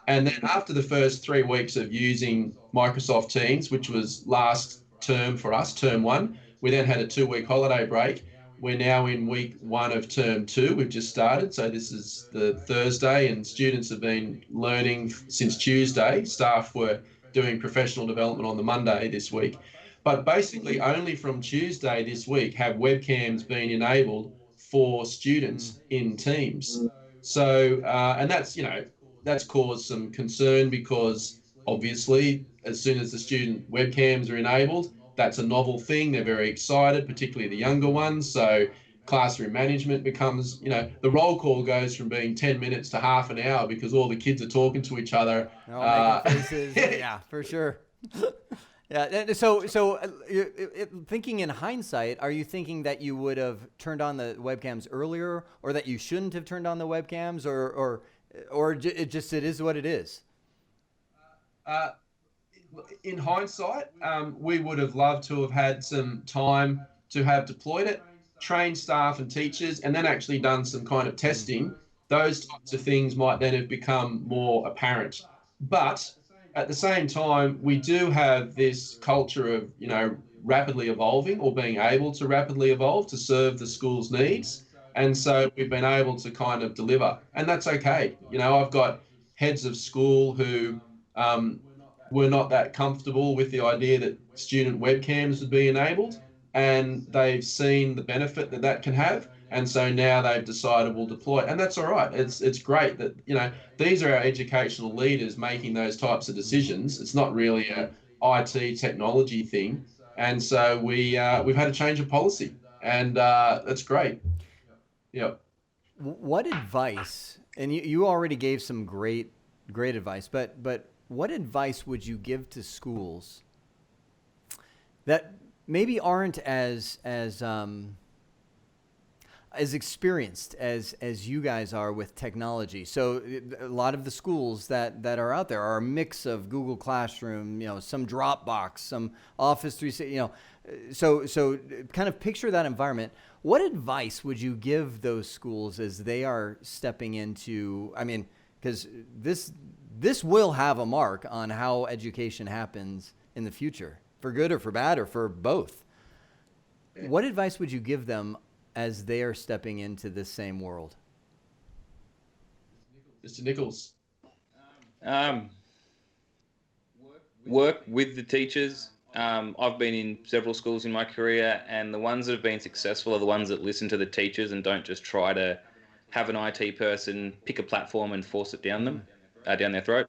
And then after the first 3 weeks of using Microsoft Teams, which was last term for us, term 1, we then had a 2-week holiday break. We're now in week 1 of term 2. We've just started. So this is the Thursday, and students have been learning since Tuesday. Staff were doing professional development on the Monday this week. But basically only from Tuesday this week have webcams been enabled for students in Teams. So, and that's caused some concern because obviously as soon as the student webcams are enabled, that's a novel thing. They're very excited, particularly the younger ones. So classroom management becomes, the roll call goes from being 10 minutes to half an hour because all the kids are talking to each other. Making faces. Yeah, for sure. Yeah. So thinking in hindsight, are you thinking that you would have turned on the webcams earlier, or that you shouldn't have turned on the webcams, or it is what it is? In hindsight, we would have loved to have had some time to have deployed it, trained staff and teachers, and then actually done some kind of testing. Those types of things might then have become more apparent. But at the same time, we do have this culture of, rapidly evolving or being able to rapidly evolve to serve the school's needs. And so we've been able to kind of deliver, and that's okay. I've got heads of school who were not that comfortable with the idea that student webcams would be enabled, and they've seen the benefit that can have. And so now they've decided we'll deploy it. And that's all right. It's great that, these are our educational leaders making those types of decisions. It's not really a IT technology thing. And so we've had a change of policy, and that's great. Yep. What advice, and you already gave some great advice, but what advice would you give to schools that maybe aren't as experienced as you guys are with technology? So a lot of the schools that are out there are a mix of Google Classroom, some Dropbox, some Office 360, so kind of picture that environment. What advice would you give those schools as they are stepping into, because this will have a mark on how education happens in the future, for good or for bad or for both. What advice would you give them as they are stepping into this same world? Mr. Nichols. Work with the teachers. I've been in several schools in my career, and the ones that have been successful are the ones that listen to the teachers and don't just try to have an IT person pick a platform and force it down their throat.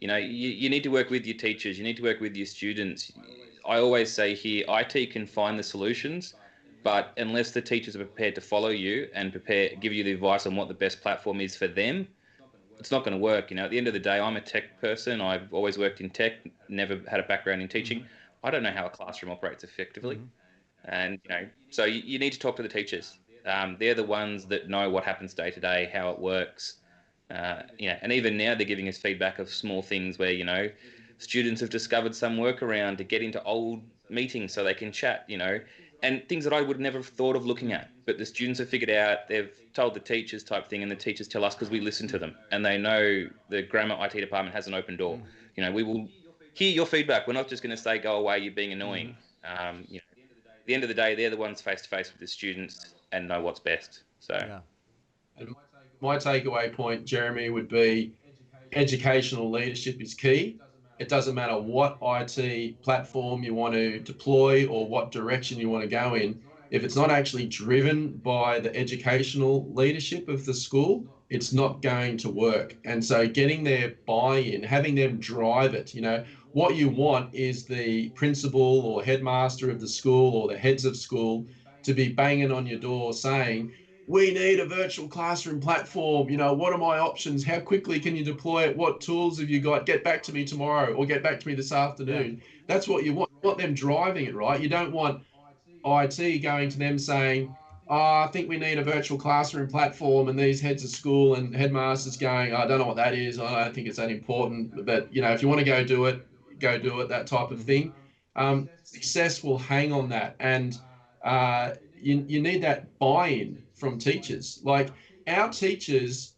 You need to work with your teachers. You need to work with your students. I always say here, IT can find the solutions, but unless the teachers are prepared to follow you and give you the advice on what the best platform is for them, it's not going to work. At the end of the day, I'm a tech person. I've always worked in tech, never had a background in teaching. I don't know how a classroom operates effectively. Mm-hmm. And, so you need to talk to the teachers. They're the ones that know what happens day to day, how it works. And even now they're giving us feedback of small things where, students have discovered some workaround to get into old meetings so they can chat, and things that I would never have thought of looking at. But the students have figured out, they've told the teachers type thing, and the teachers tell us because we listen to them. And they know the grammar IT department has an open door. We will hear your feedback. We're not just going to say, go away, you're being annoying. At the end of the day, they're the ones face to face with the students and know what's best. So, Yeah. And my takeaway point, Jeremy, would be educational leadership is key. It doesn't matter what IT platform you want to deploy or what direction you want to go in. If it's not actually driven by the educational leadership of the school, it's not going to work. And so getting their buy-in, having them drive it, what you want is the principal or headmaster of the school or the heads of school to be banging on your door saying, we need a virtual classroom platform. What are my options? How quickly can you deploy it? What tools have you got? Get back to me tomorrow or get back to me this afternoon. Yeah. That's what you want. You want them driving it, right? You don't want IT going to them saying, I think we need a virtual classroom platform, and these heads of school and headmasters going, I don't know what that is. I don't think it's that important. But, if you want to go do it, that type of Mm-hmm. thing. Success will hang on that. And you need that buy-in from teachers. Like our teachers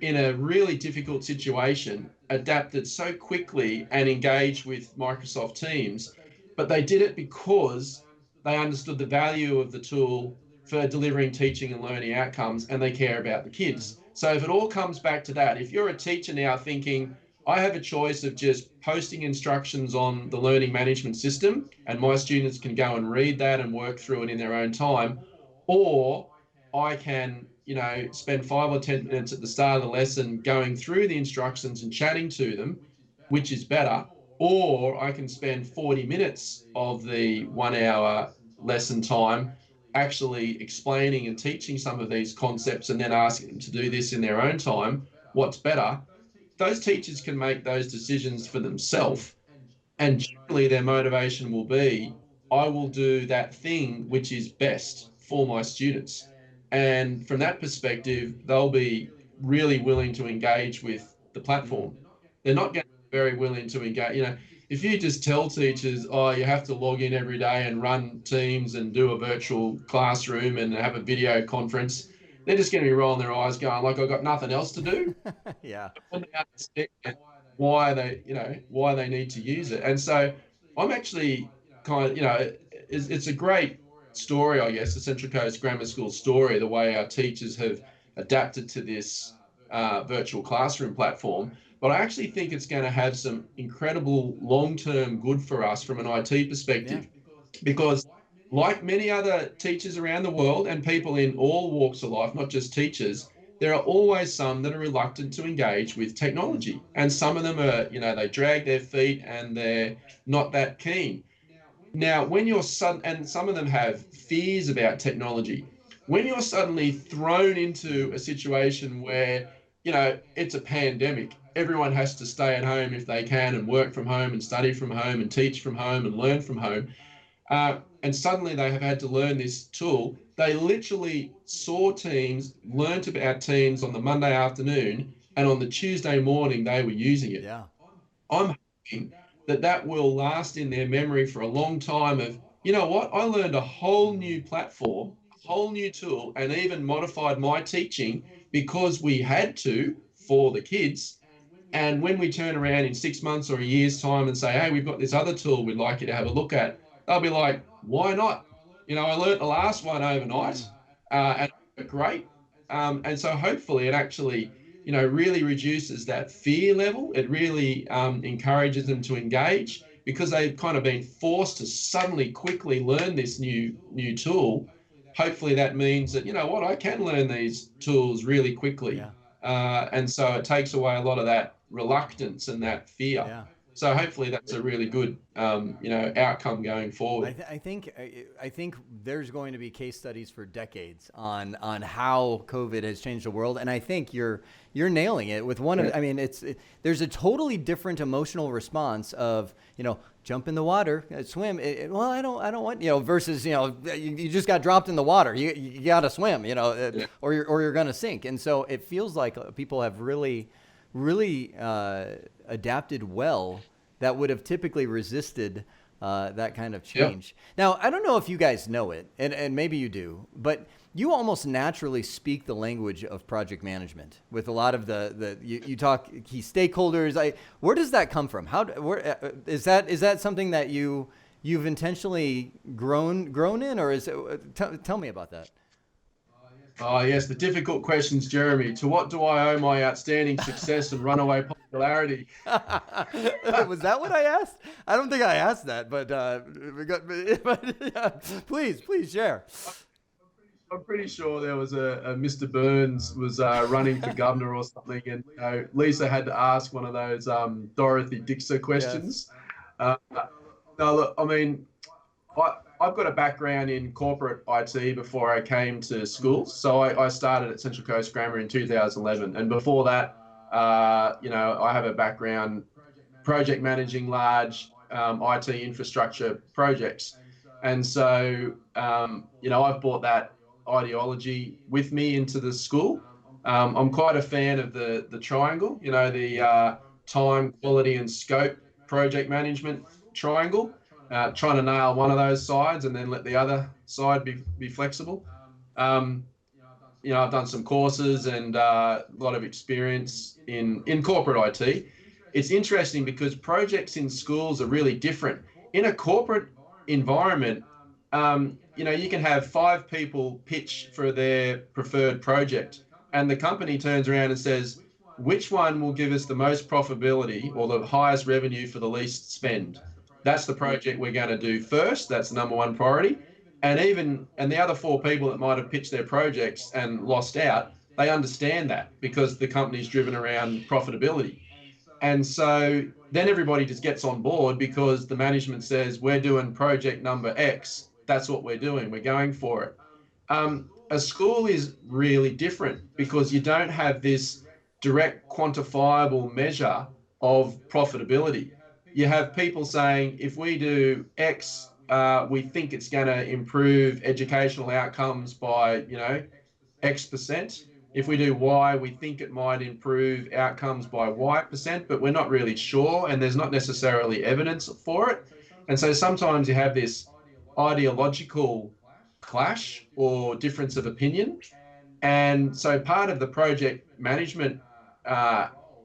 in a really difficult situation adapted so quickly and engaged with Microsoft Teams, but they did it because they understood the value of the tool for delivering teaching and learning outcomes, and they care about the kids. So if it all comes back to that, if you're a teacher now thinking, I have a choice of just posting instructions on the learning management system and my students can go and read that and work through it in their own time, or I can, spend 5 or 10 minutes at the start of the lesson going through the instructions and chatting to them, which is better, or I can spend 40 minutes of the 1 hour lesson time actually explaining and teaching some of these concepts and then asking them to do this in their own time. What's better? Those teachers can make those decisions for Mm-hmm. themselves. And generally, their motivation will be, I will do that thing which is best for my students. And from that perspective, they'll be really willing to engage with the Mm-hmm. platform. They're not going to be very willing to engage. If you just tell teachers, oh, you have to log in every day and run Teams and do a virtual classroom and have a video conference, they're just going to be rolling their eyes going, like, I've got nothing else to do. Yeah. When they understand why they need to use it. And so I'm actually kind of, it's a great story, I guess, the Central Coast Grammar School story, the way our teachers have adapted to this virtual classroom platform. But I actually think it's going to have some incredible long-term good for us from an IT Yeah. perspective, because like many other teachers around the world and people in all walks of life, not just teachers, there are always some that are reluctant to engage with Mm-hmm. technology. And some of them are, they drag their feet and they're not that keen. Now, when you're and some of them have fears about technology, when you're suddenly thrown into a situation where, it's a pandemic, everyone has to stay at home if they can and work from home and study from home and teach from home and learn from home, and suddenly they have had to learn this tool. They literally saw Teams, learnt about Teams on the Monday afternoon, and on the Tuesday morning they were using it. Yeah. I'm hoping that that will last in their memory for a long time of, what, I learned a whole new platform, a whole new tool, and even modified my teaching because we had to for the kids. And when we turn around in 6 months or a year's time and say, hey, we've got this other tool we'd like you to have a look at, they'll be like, why not? I learned the last one Mm-hmm. overnight and great. And so hopefully it actually, really reduces that fear level. It really encourages them to engage because they've kind of been forced to suddenly quickly learn this new tool. Hopefully that means that, what, I can learn these tools really quickly. Yeah. And so it takes away a lot of that reluctance and that fear. Yeah. So hopefully that's a really good, outcome going forward. I think there's going to be case studies for decades on how COVID has changed the world, and I think you're nailing it with one of. I mean, there's a totally different emotional response of jump in the water, swim. Well, I don't want versus you just got dropped in the water. You got to swim, or you're gonna sink. And so it feels like people have really adapted well that would have typically resisted that kind of change. Yep. Now, I don't know if you guys know it, and maybe you do, but you almost naturally speak the language of project management with a lot of you talk key stakeholders. Where does that come from? Is that something that you've intentionally grown in, or is it? Tell me about that. Oh, yes, the difficult questions, Jeremy. To what do I owe my outstanding success and runaway popularity? Was that what I asked? I don't think I asked that, but please share. I'm pretty sure there was a Mr. Burns was running for governor or something, and Lisa had to ask one of those Dorothy Dixer questions. Yes. No, look, I mean, I've got a background in corporate IT before I came to school. So I started at Central Coast Grammar in 2011. And before that, I have a background project managing large IT infrastructure projects. And so, I've brought that ideology with me into the school. I'm quite a fan of the triangle, the time, quality and scope project management triangle. Trying to nail one of those sides and then let the other side be flexible. I've done some courses and a lot of experience in corporate IT. It's interesting because projects in schools are really different. In a corporate environment, you can have 5 people pitch for their preferred project, and the company turns around and says, which one will give us the most profitability or the highest revenue for the least spend? That's the project we're going to do first. That's the number one priority. And the other 4 people that might have pitched their projects and lost out, they understand that because the company's driven around profitability. And so then everybody just gets on board because the management says, we're doing project number X. That's what we're doing. We're going for it. A school is really different because you don't have this direct quantifiable measure of profitability. You have people saying, if we do X, we think it's going to improve educational outcomes by, X percent. If we do Y, we think it might improve outcomes by Y percent, but we're not really sure, and there's not necessarily evidence for it. And so sometimes you have this ideological clash or difference of opinion. And so part of the project management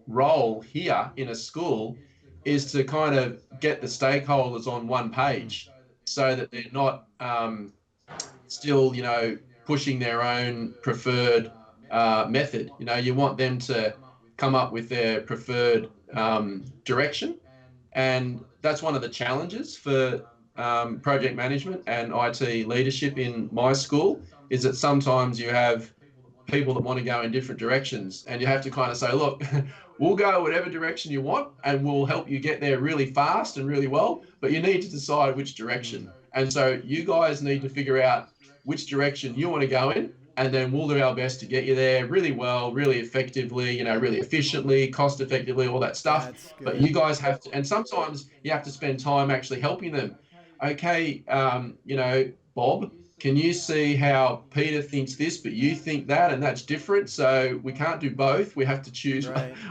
role here in a school is to kind of get the stakeholders on one page so that they're not still, pushing their own preferred method. You want them to come up with their preferred direction. And that's one of the challenges for project management and IT leadership in my school, is that sometimes you have people that want to go in different directions, and you have to kind of say, look, we'll go whatever direction you want and we'll help you get there really fast and really well, but you need to decide which direction. And so you guys need to figure out which direction you want to go in, and then we'll do our best to get you there really well, really effectively, really efficiently, cost effectively, all that stuff. But you guys have to, and sometimes you have to spend time actually helping them. Okay, Bob, can you see how Peter thinks this, but you think that, and that's different? So we can't do both. We have to choose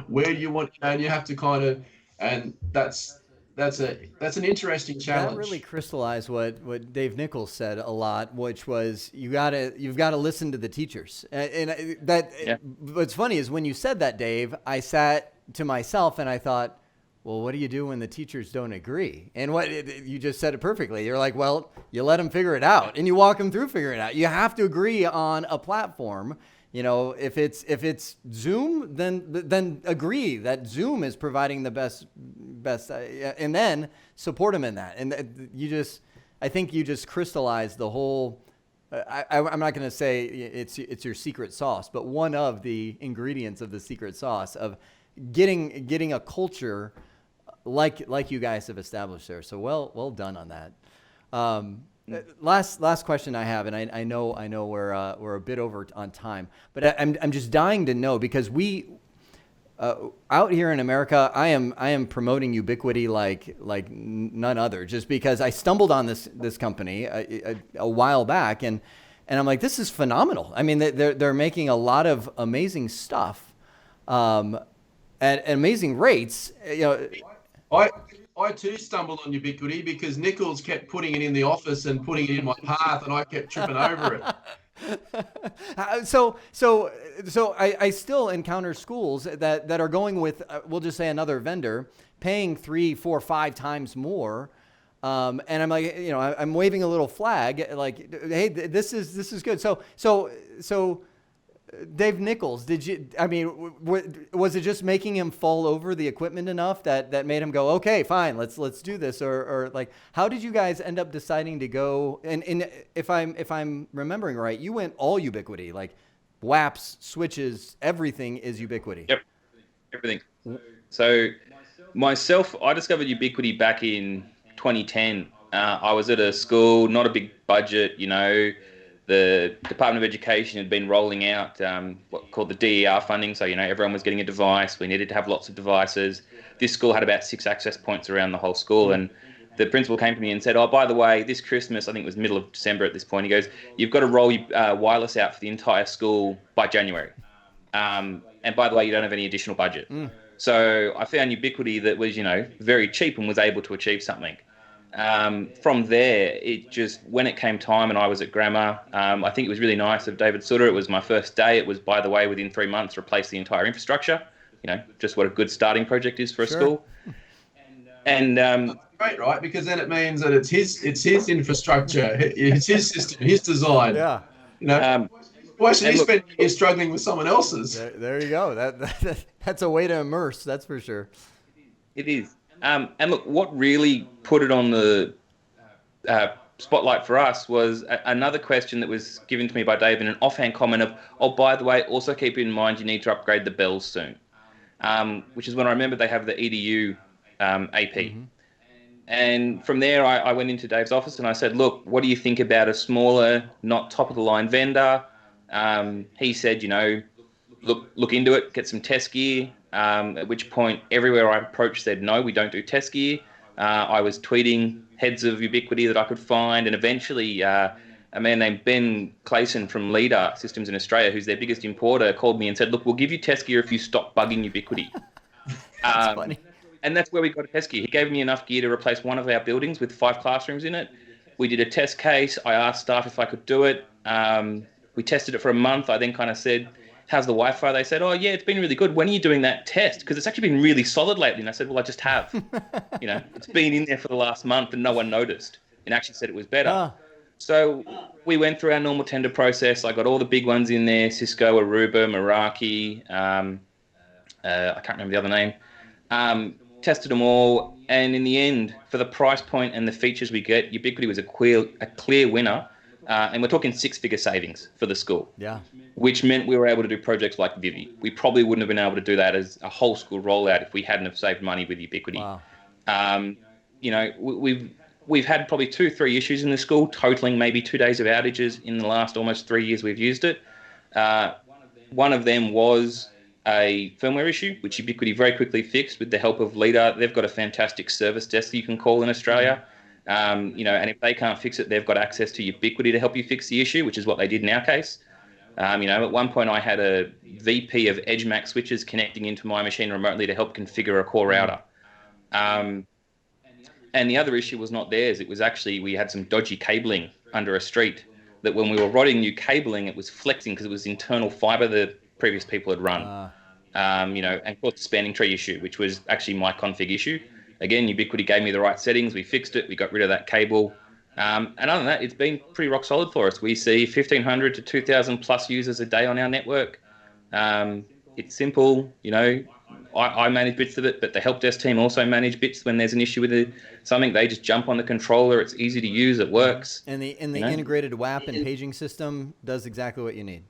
where you want, and you have to kind of, and that's an interesting challenge. That really crystallized what Dave Nichols said a lot, which was you've got to listen to the teachers. What's funny is when you said that, Dave, I sat to myself and I thought, well, what do you do when the teachers don't agree? And you just said it perfectly. You're like, well, you let them figure it out and you walk them through figuring it out. You have to agree on a platform. If it's Zoom, then agree that Zoom is providing the best, and then support them in that. And I think you just crystallized the whole. I'm not going to say it's your secret sauce, but one of the ingredients of the secret sauce of getting a culture like you guys have established there. So well done on that. Last question I have, and I know we're a bit over on time, but I'm just dying to know, because we out here in America, I am promoting Ubiquity like none other, just because I stumbled on this company a while back, and I'm like, this is phenomenal. I mean, they're making a lot of amazing stuff at amazing rates. I too stumbled on Ubiquity because Nichols kept putting it in the office and putting it in my path, and I kept tripping over it. So I still encounter schools that are going with, we'll just say, another vendor, paying 3, 4, 5 times more. And I'm like, I'm waving a little flag, like, hey, this is good. So Dave Nichols, was it just making him fall over the equipment enough that made him go, okay, fine, let's do this? Or like, how did you guys end up deciding to go? And if I'm remembering right, you went all Ubiquity, like WAPs, switches, everything is Ubiquity. Yep, everything. So myself, I discovered Ubiquity back in 2010. I was at a school, not a big budget, The Department of Education had been rolling out what called the DER funding. So, everyone was getting a device. We needed to have lots of devices. This school had about 6 access points around the whole school. And the principal came to me and said, oh, by the way, this Christmas, I think it was middle of December at this point, he goes, you've got to roll wireless out for the entire school by January. And by the way, you don't have any additional budget. So I found Ubiquity that was, very cheap and was able to achieve something. From there, when it came time and I was at grammar, I think it was really nice of David Soede. It was my first day. It was, by the way, within 3 months, replace the entire infrastructure. Just what a good starting project is for a school. And that's great, right? Because then it means that it's his infrastructure, it's his system, his design. Yeah. Why should he spend years struggling with someone else's? There you go. That's a way to immerse. That's for sure. It is. And look, what really put it on the spotlight for us was another question that was given to me by Dave in an offhand comment of, oh, by the way, also keep in mind you need to upgrade the bells soon, which is when I remember they have the EDU AP. Mm-hmm. And from there, I went into Dave's office and I said, look, what do you think about a smaller, not top-of-the-line vendor? He said, look into it, get some test gear. At which point, everywhere I approached said, no, we don't do test gear. I was tweeting heads of Ubiquity that I could find, and eventually a man named Ben Clayson from Leader Systems in Australia, who's their biggest importer, called me and said, look, we'll give you test gear if you stop bugging Ubiquity. That's funny. And that's where we got a test gear. He gave me enough gear to replace one of our buildings with 5 classrooms in it. We did a test case. I asked staff if I could do it. We tested it for a month. I then kind of said, how's the Wi-Fi? They said, oh, yeah, it's been really good. When are you doing that test? Because it's actually been really solid lately. And I said, well, I just have. It's been in there for the last month and no one noticed and actually said it was better. So we went through our normal tender process. I got all the big ones in there, Cisco, Aruba, Meraki. I can't remember the other name. Tested them all. And in the end, for the price point and the features we get, Ubiquity was a clear winner. And we're talking 6-figure savings for the school. Yeah. Which meant we were able to do projects like Vivi. We probably wouldn't have been able to do that as a whole school rollout if we hadn't have saved money with Ubiquity. Wow. We've had probably 2-3 issues in the school, totaling maybe 2 days of outages in the last almost 3 years we've used it. One of them was a firmware issue, which Ubiquity very quickly fixed with the help of Leader. They've got a fantastic service desk that you can call in Australia. And if they can't fix it, they've got access to Ubiquity to help you fix the issue, which is what they did in our case. At one point I had a VP of EdgeMac switches connecting into my machine remotely to help configure a core router. And the other issue was not theirs. It was actually, we had some dodgy cabling under a street that when we were routing new cabling, it was flexing because it was internal fiber the previous people had run. And of course the spanning tree issue, which was actually my config issue. Again, Ubiquity gave me the right settings. We fixed it. We got rid of that cable. And other than that, it's been pretty rock solid for us. We see 1,500 to 2,000 plus users a day on our network. It's simple. I manage bits of it, but the help desk team also manage bits when there's an issue with something. They just jump on the controller. It's easy to use. It works. And the integrated WAP and paging system does exactly what you need.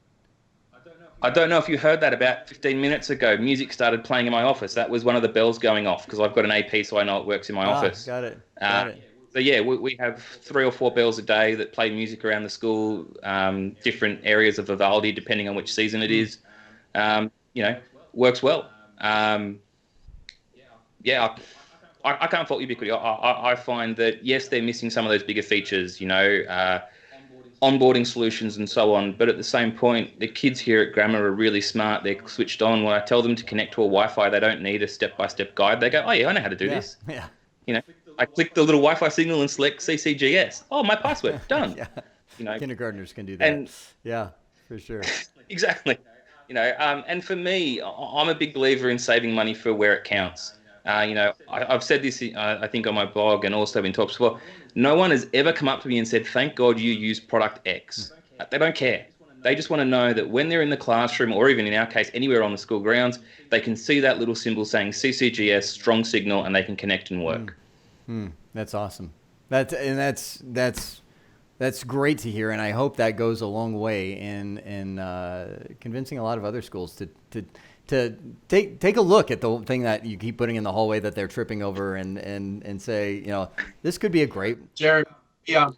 I don't know if you heard that about 15 minutes ago. Music started playing in my office. That was one of the bells going off because I've got an AP, so I know it works in my office. Got it. Uh, so yeah, we have 3 or 4 bells a day that play music around the school, different areas of Vivaldi, depending on which season it is. You know, works well. Yeah, I can't fault Ubiquity. I find that, yes, they're missing some of those bigger features, you know, onboarding solutions and so on. But at the same point, the kids here at Grammar are really smart. They're switched on. When I tell them to connect to a Wi-Fi, they don't need a step-by-step guide. They go, oh, yeah, I know how to do this. Yeah. You know, I click the little Wi-Fi signal and select CCGS. Oh, my password, done. Yeah. You know, Kindergartners can do that. And, yeah, for sure. Exactly. You know, and for me, I'm a big believer in saving money for where it counts. You know, I've said this, I think, on my blog and also in talks before. No one has ever come up to me and said, thank God you use product X. They don't care. They just want to know that when they're in the classroom, or even in our case, anywhere on the school grounds, they can see that little symbol saying CCGS, strong signal, and they can connect and work. That's awesome. That's great to hear, and I hope that goes a long way in convincing a lot of other schools to take a look at the thing that you keep putting in the hallway that they're tripping over and say, you know, this could be a great. Jared, yeah,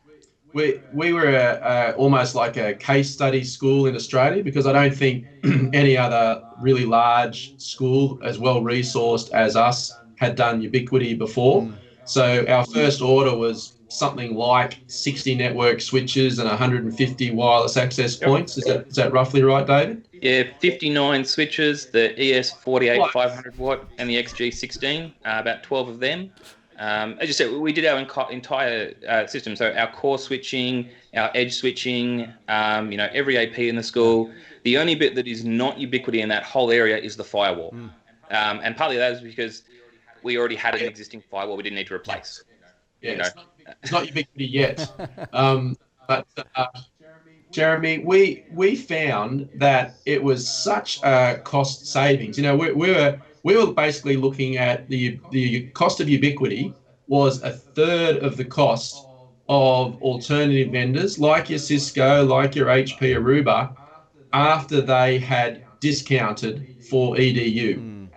we were almost like a case study school in Australia, because I don't think any other really large school as well resourced as us had done Ubiquity before. So our first order was something like 60 network switches and 150 wireless access points. Is that roughly right, David? Yeah, 59 switches, the ES48 500 watt and the XG16, about 12 of them. As you said, we did our entire system. So our core switching, our edge switching, you know, every AP in the school. The only bit that is not Ubiquity in that whole area is the firewall. And partly that is because we already had an existing firewall we didn't need to replace. Yeah, you know. it's not Ubiquity yet. But Jeremy, we found that it was such a cost savings. You know, we were basically looking at the cost of Ubiquity was a third of the cost of alternative vendors like your Cisco, like your HP Aruba, after they had discounted for EDU.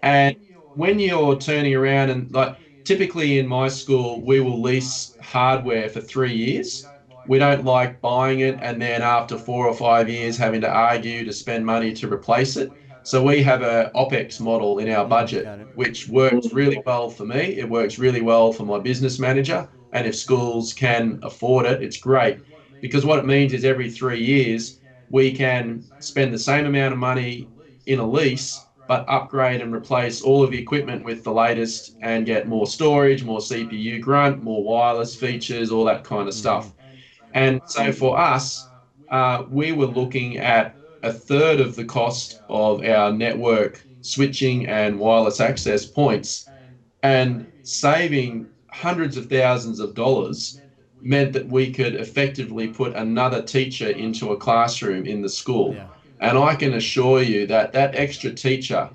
And when you're turning around and, like, typically in my school, we will lease hardware for 3 years. We don't like buying it and then after 4 or 5 years having to argue to spend money to replace it. So we have a OPEX model in our budget, which works really well for me. It works really well for my business manager. And if schools can afford it, it's great. Because what it means is every 3 years, we can spend the same amount of money in a lease, but upgrade and replace all of the equipment with the latest and get more storage, more CPU grunt, more wireless features, all that kind of stuff. And so for us, we were looking at a third of the cost of our network switching and wireless access points, and saving hundreds of thousands of dollars meant that we could effectively put another teacher into a classroom in the school. And I can assure you that that extra teacher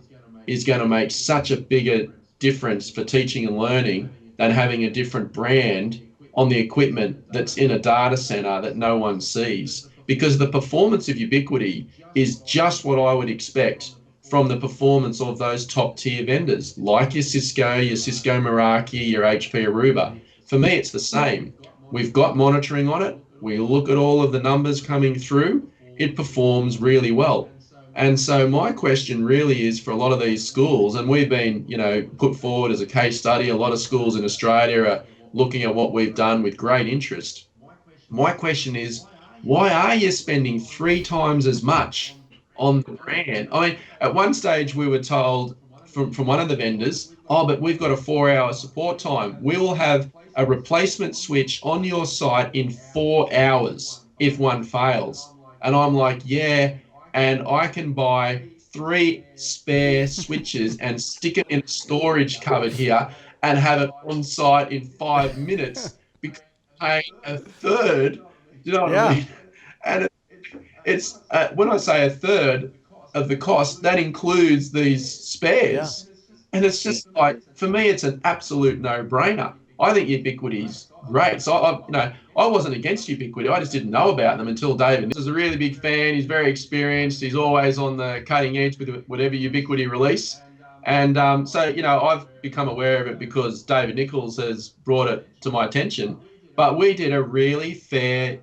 is going to make such a bigger difference for teaching and learning than having a different brand on the equipment that's in a data center that no one sees. Because the performance of Ubiquity is just what I would expect from the performance of those top tier vendors, like your Cisco Meraki, your HP Aruba. For me, it's the same. We've got monitoring on it. We look at all of the numbers coming through. It performs really well. And so my question really is for a lot of these schools, and we've been, you know, put forward as a case study. A lot of schools in Australia are looking at what we've done with great interest. My question is, why are you spending 3 times as much on the brand? I mean, at one stage we were told from one of the vendors, oh, but we've got a 4-hour support time. We will have a replacement switch on your site in 4 hours if one fails. And I'm like, yeah, and I can buy 3 spare switches and stick it in a storage cupboard here and have it on site in 5 minutes because I'm paying a third. You know what I mean? And it's when I say a third of the cost, that includes these spares. And it's just like, for me, it's an absolute no-brainer. I think Ubiquity's great. So I wasn't against Ubiquity. I just didn't know about them until David. This is a really big fan. He's very experienced. He's always on the cutting edge with whatever Ubiquity release. And so, I've become aware of it because David Nichols has brought it to my attention. But we did a really fair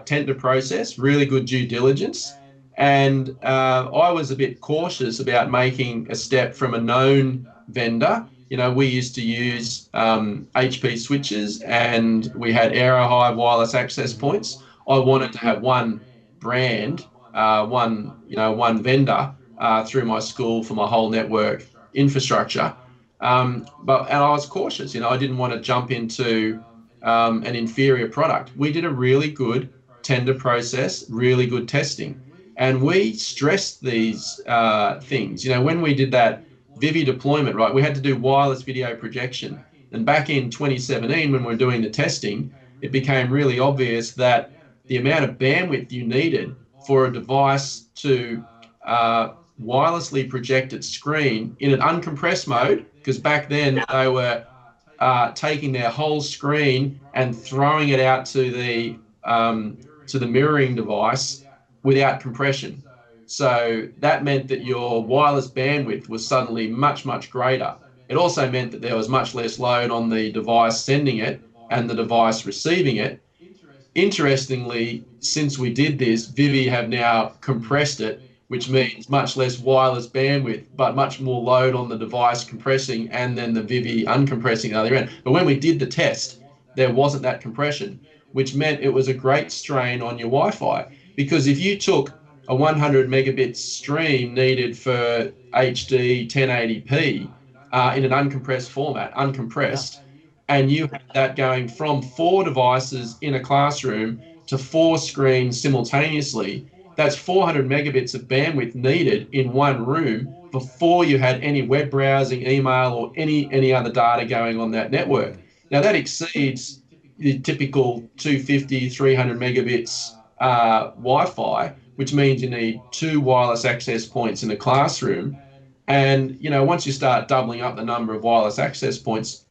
tender process, really good due diligence. And I was a bit cautious about making a step from a known vendor. We used to use HP switches, and we had Aerohive wireless access points. I wanted to have one brand, one vendor through my school for my whole network infrastructure. And I was cautious. I didn't want to jump into an inferior product. We did a really good tender process, really good testing, and we stressed these things. When we did that Vivi deployment, right, we had to do wireless video projection. And back in 2017, when we were doing the testing, it became really obvious that the amount of bandwidth you needed for a device to wirelessly project its screen in an uncompressed mode, because back then they were taking their whole screen and throwing it out to the mirroring device without compression. So that meant that your wireless bandwidth was suddenly much, much greater. It also meant that there was much less load on the device sending it and the device receiving it. Interestingly, since we did this, Vivi have now compressed it, which means much less wireless bandwidth, but much more load on the device compressing and then the Vivi uncompressing at the other end. But when we did the test, there wasn't that compression, which meant it was a great strain on your Wi-Fi. Because if you took a 100 megabit stream needed for HD 1080p in an uncompressed format, and you had that going from 4 devices in a classroom to 4 screens simultaneously, that's 400 megabits of bandwidth needed in one room before you had any web browsing, email, or any other data going on that network. Now that exceeds the typical 250, 300 megabits Wi-Fi, which means you need 2 wireless access points in a classroom. And, once you start doubling up the number of wireless access points,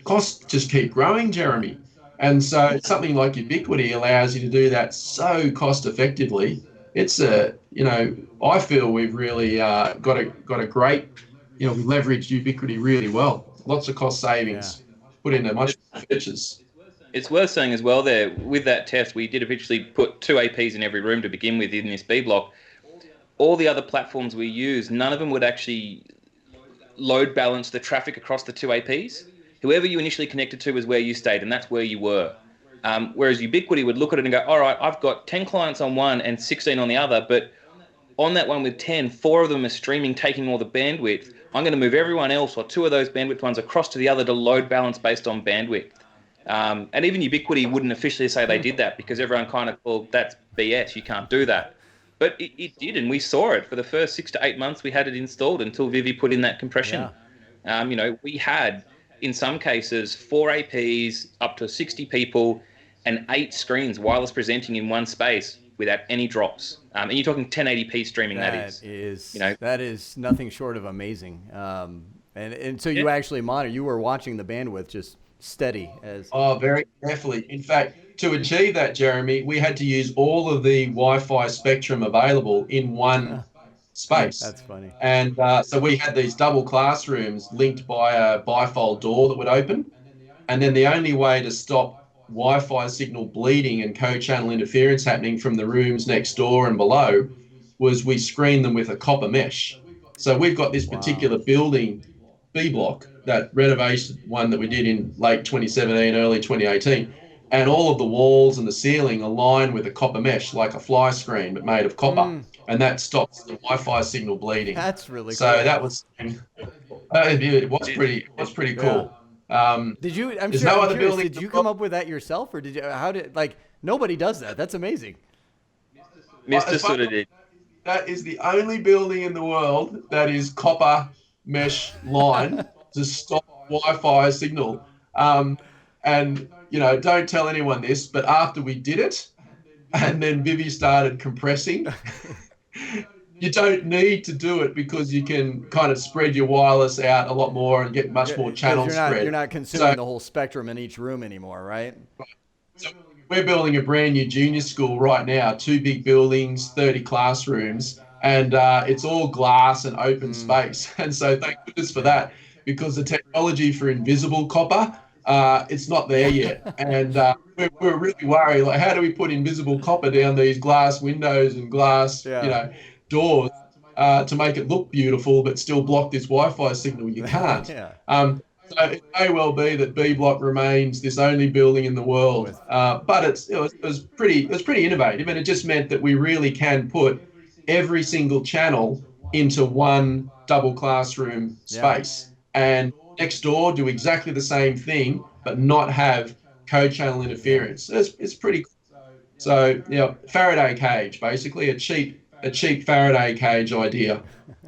costs just keep growing, Jeremy. And so something like Ubiquity allows you to do that so cost effectively. It's I feel we've really got a great, we leveraged Ubiquity really well. Lots of cost savings put into much features. It's worth saying as well there, with that test, we did eventually put 2 APs in every room to begin with in this B block. All the other platforms we use, none of them would actually load balance the traffic across the 2 APs. Whoever you initially connected to was where you stayed, and that's where you were. Whereas Ubiquity would look at it and go, all right, I've got 10 clients on one and 16 on the other, but on that one with 10, 4 of them are streaming, taking all the bandwidth. I'm going to move everyone else or 2 of those bandwidth ones across to the other to load balance based on bandwidth. And even Ubiquity wouldn't officially say they did that because everyone kind of called that's BS, you can't do that. But it did, and we saw it. For the first 6 to 8 months, we had it installed until Vivi put in that compression. Yeah. We had, in some cases, 4 APs, up to 60 people, and 8 screens wireless presenting in one space without any drops. And you're talking 1080p streaming, that is. That is nothing short of amazing. And so you actually monitor, you were watching the bandwidth just steady as. Oh, very carefully. In fact, to achieve that, Jeremy, we had to use all of the Wi-Fi spectrum available in one space. That's funny. And so we had these double classrooms linked by a bifold door that would open. And then the only way to stop Wi-Fi signal bleeding and co-channel interference happening from the rooms next door and below was we screened them with a copper mesh. So we've got this particular building, B block, that renovation one that we did in late 2017, early 2018. And all of the walls and the ceiling align with a copper mesh, like a fly screen, but made of copper. And that stops the Wi-Fi signal bleeding. That's really cool. So that was, it was pretty cool. Did you? I'm sure. I'm curious, did you come up with that yourself, or nobody does that? That's amazing. Mr. Soede did. That is the only building in the world that is copper mesh line to stop Wi-Fi signal. And don't tell anyone this, but after we did it, and then Vivi started compressing, you don't need to do it because you can kind of spread your wireless out a lot more and get much more Because channel you're spread. not So, consuming the whole spectrum in each room anymore, right? so we're building a brand new junior school right now, 2 big buildings, 30 classrooms, and it's all glass and open space. And so thank goodness for that, because the technology for invisible copper, it's not there yet. And we're really worried, like, how do we put invisible copper down these glass windows and glass, doors to make it look beautiful, but still block this Wi-Fi signal? You can't. Yeah. So it may well be that B Block remains this only building in the world, With- but it was pretty innovative, and it just meant that we really can put every single channel into one double classroom space, and next door do exactly the same thing, but not have co-channel interference. It's pretty cool. So Faraday cage, basically a cheap Faraday cage idea.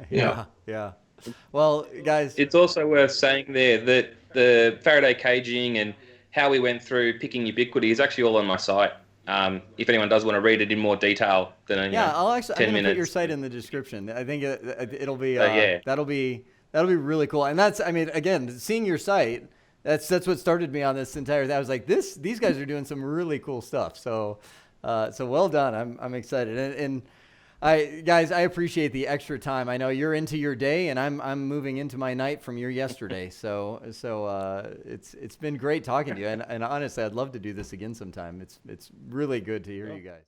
Yeah. Yeah. Well, guys, It's also worth saying there that the Faraday caging and how we went through picking ubiquity is actually all on my site. If anyone does want to read it in more detail than I'm 10 gonna minutes. put your site in the description. I think it'll be Yeah. that'll be really cool. And that's, I mean, again, seeing your site, that's what started me on this entire thing. I was like, these guys are doing some really cool stuff. So well done. I'm excited. And guys, I appreciate the extra time. I know you're into your day, and I'm moving into my night from your yesterday. So it's been great talking to you. And honestly, I'd love to do this again sometime. It's really good to hear you guys.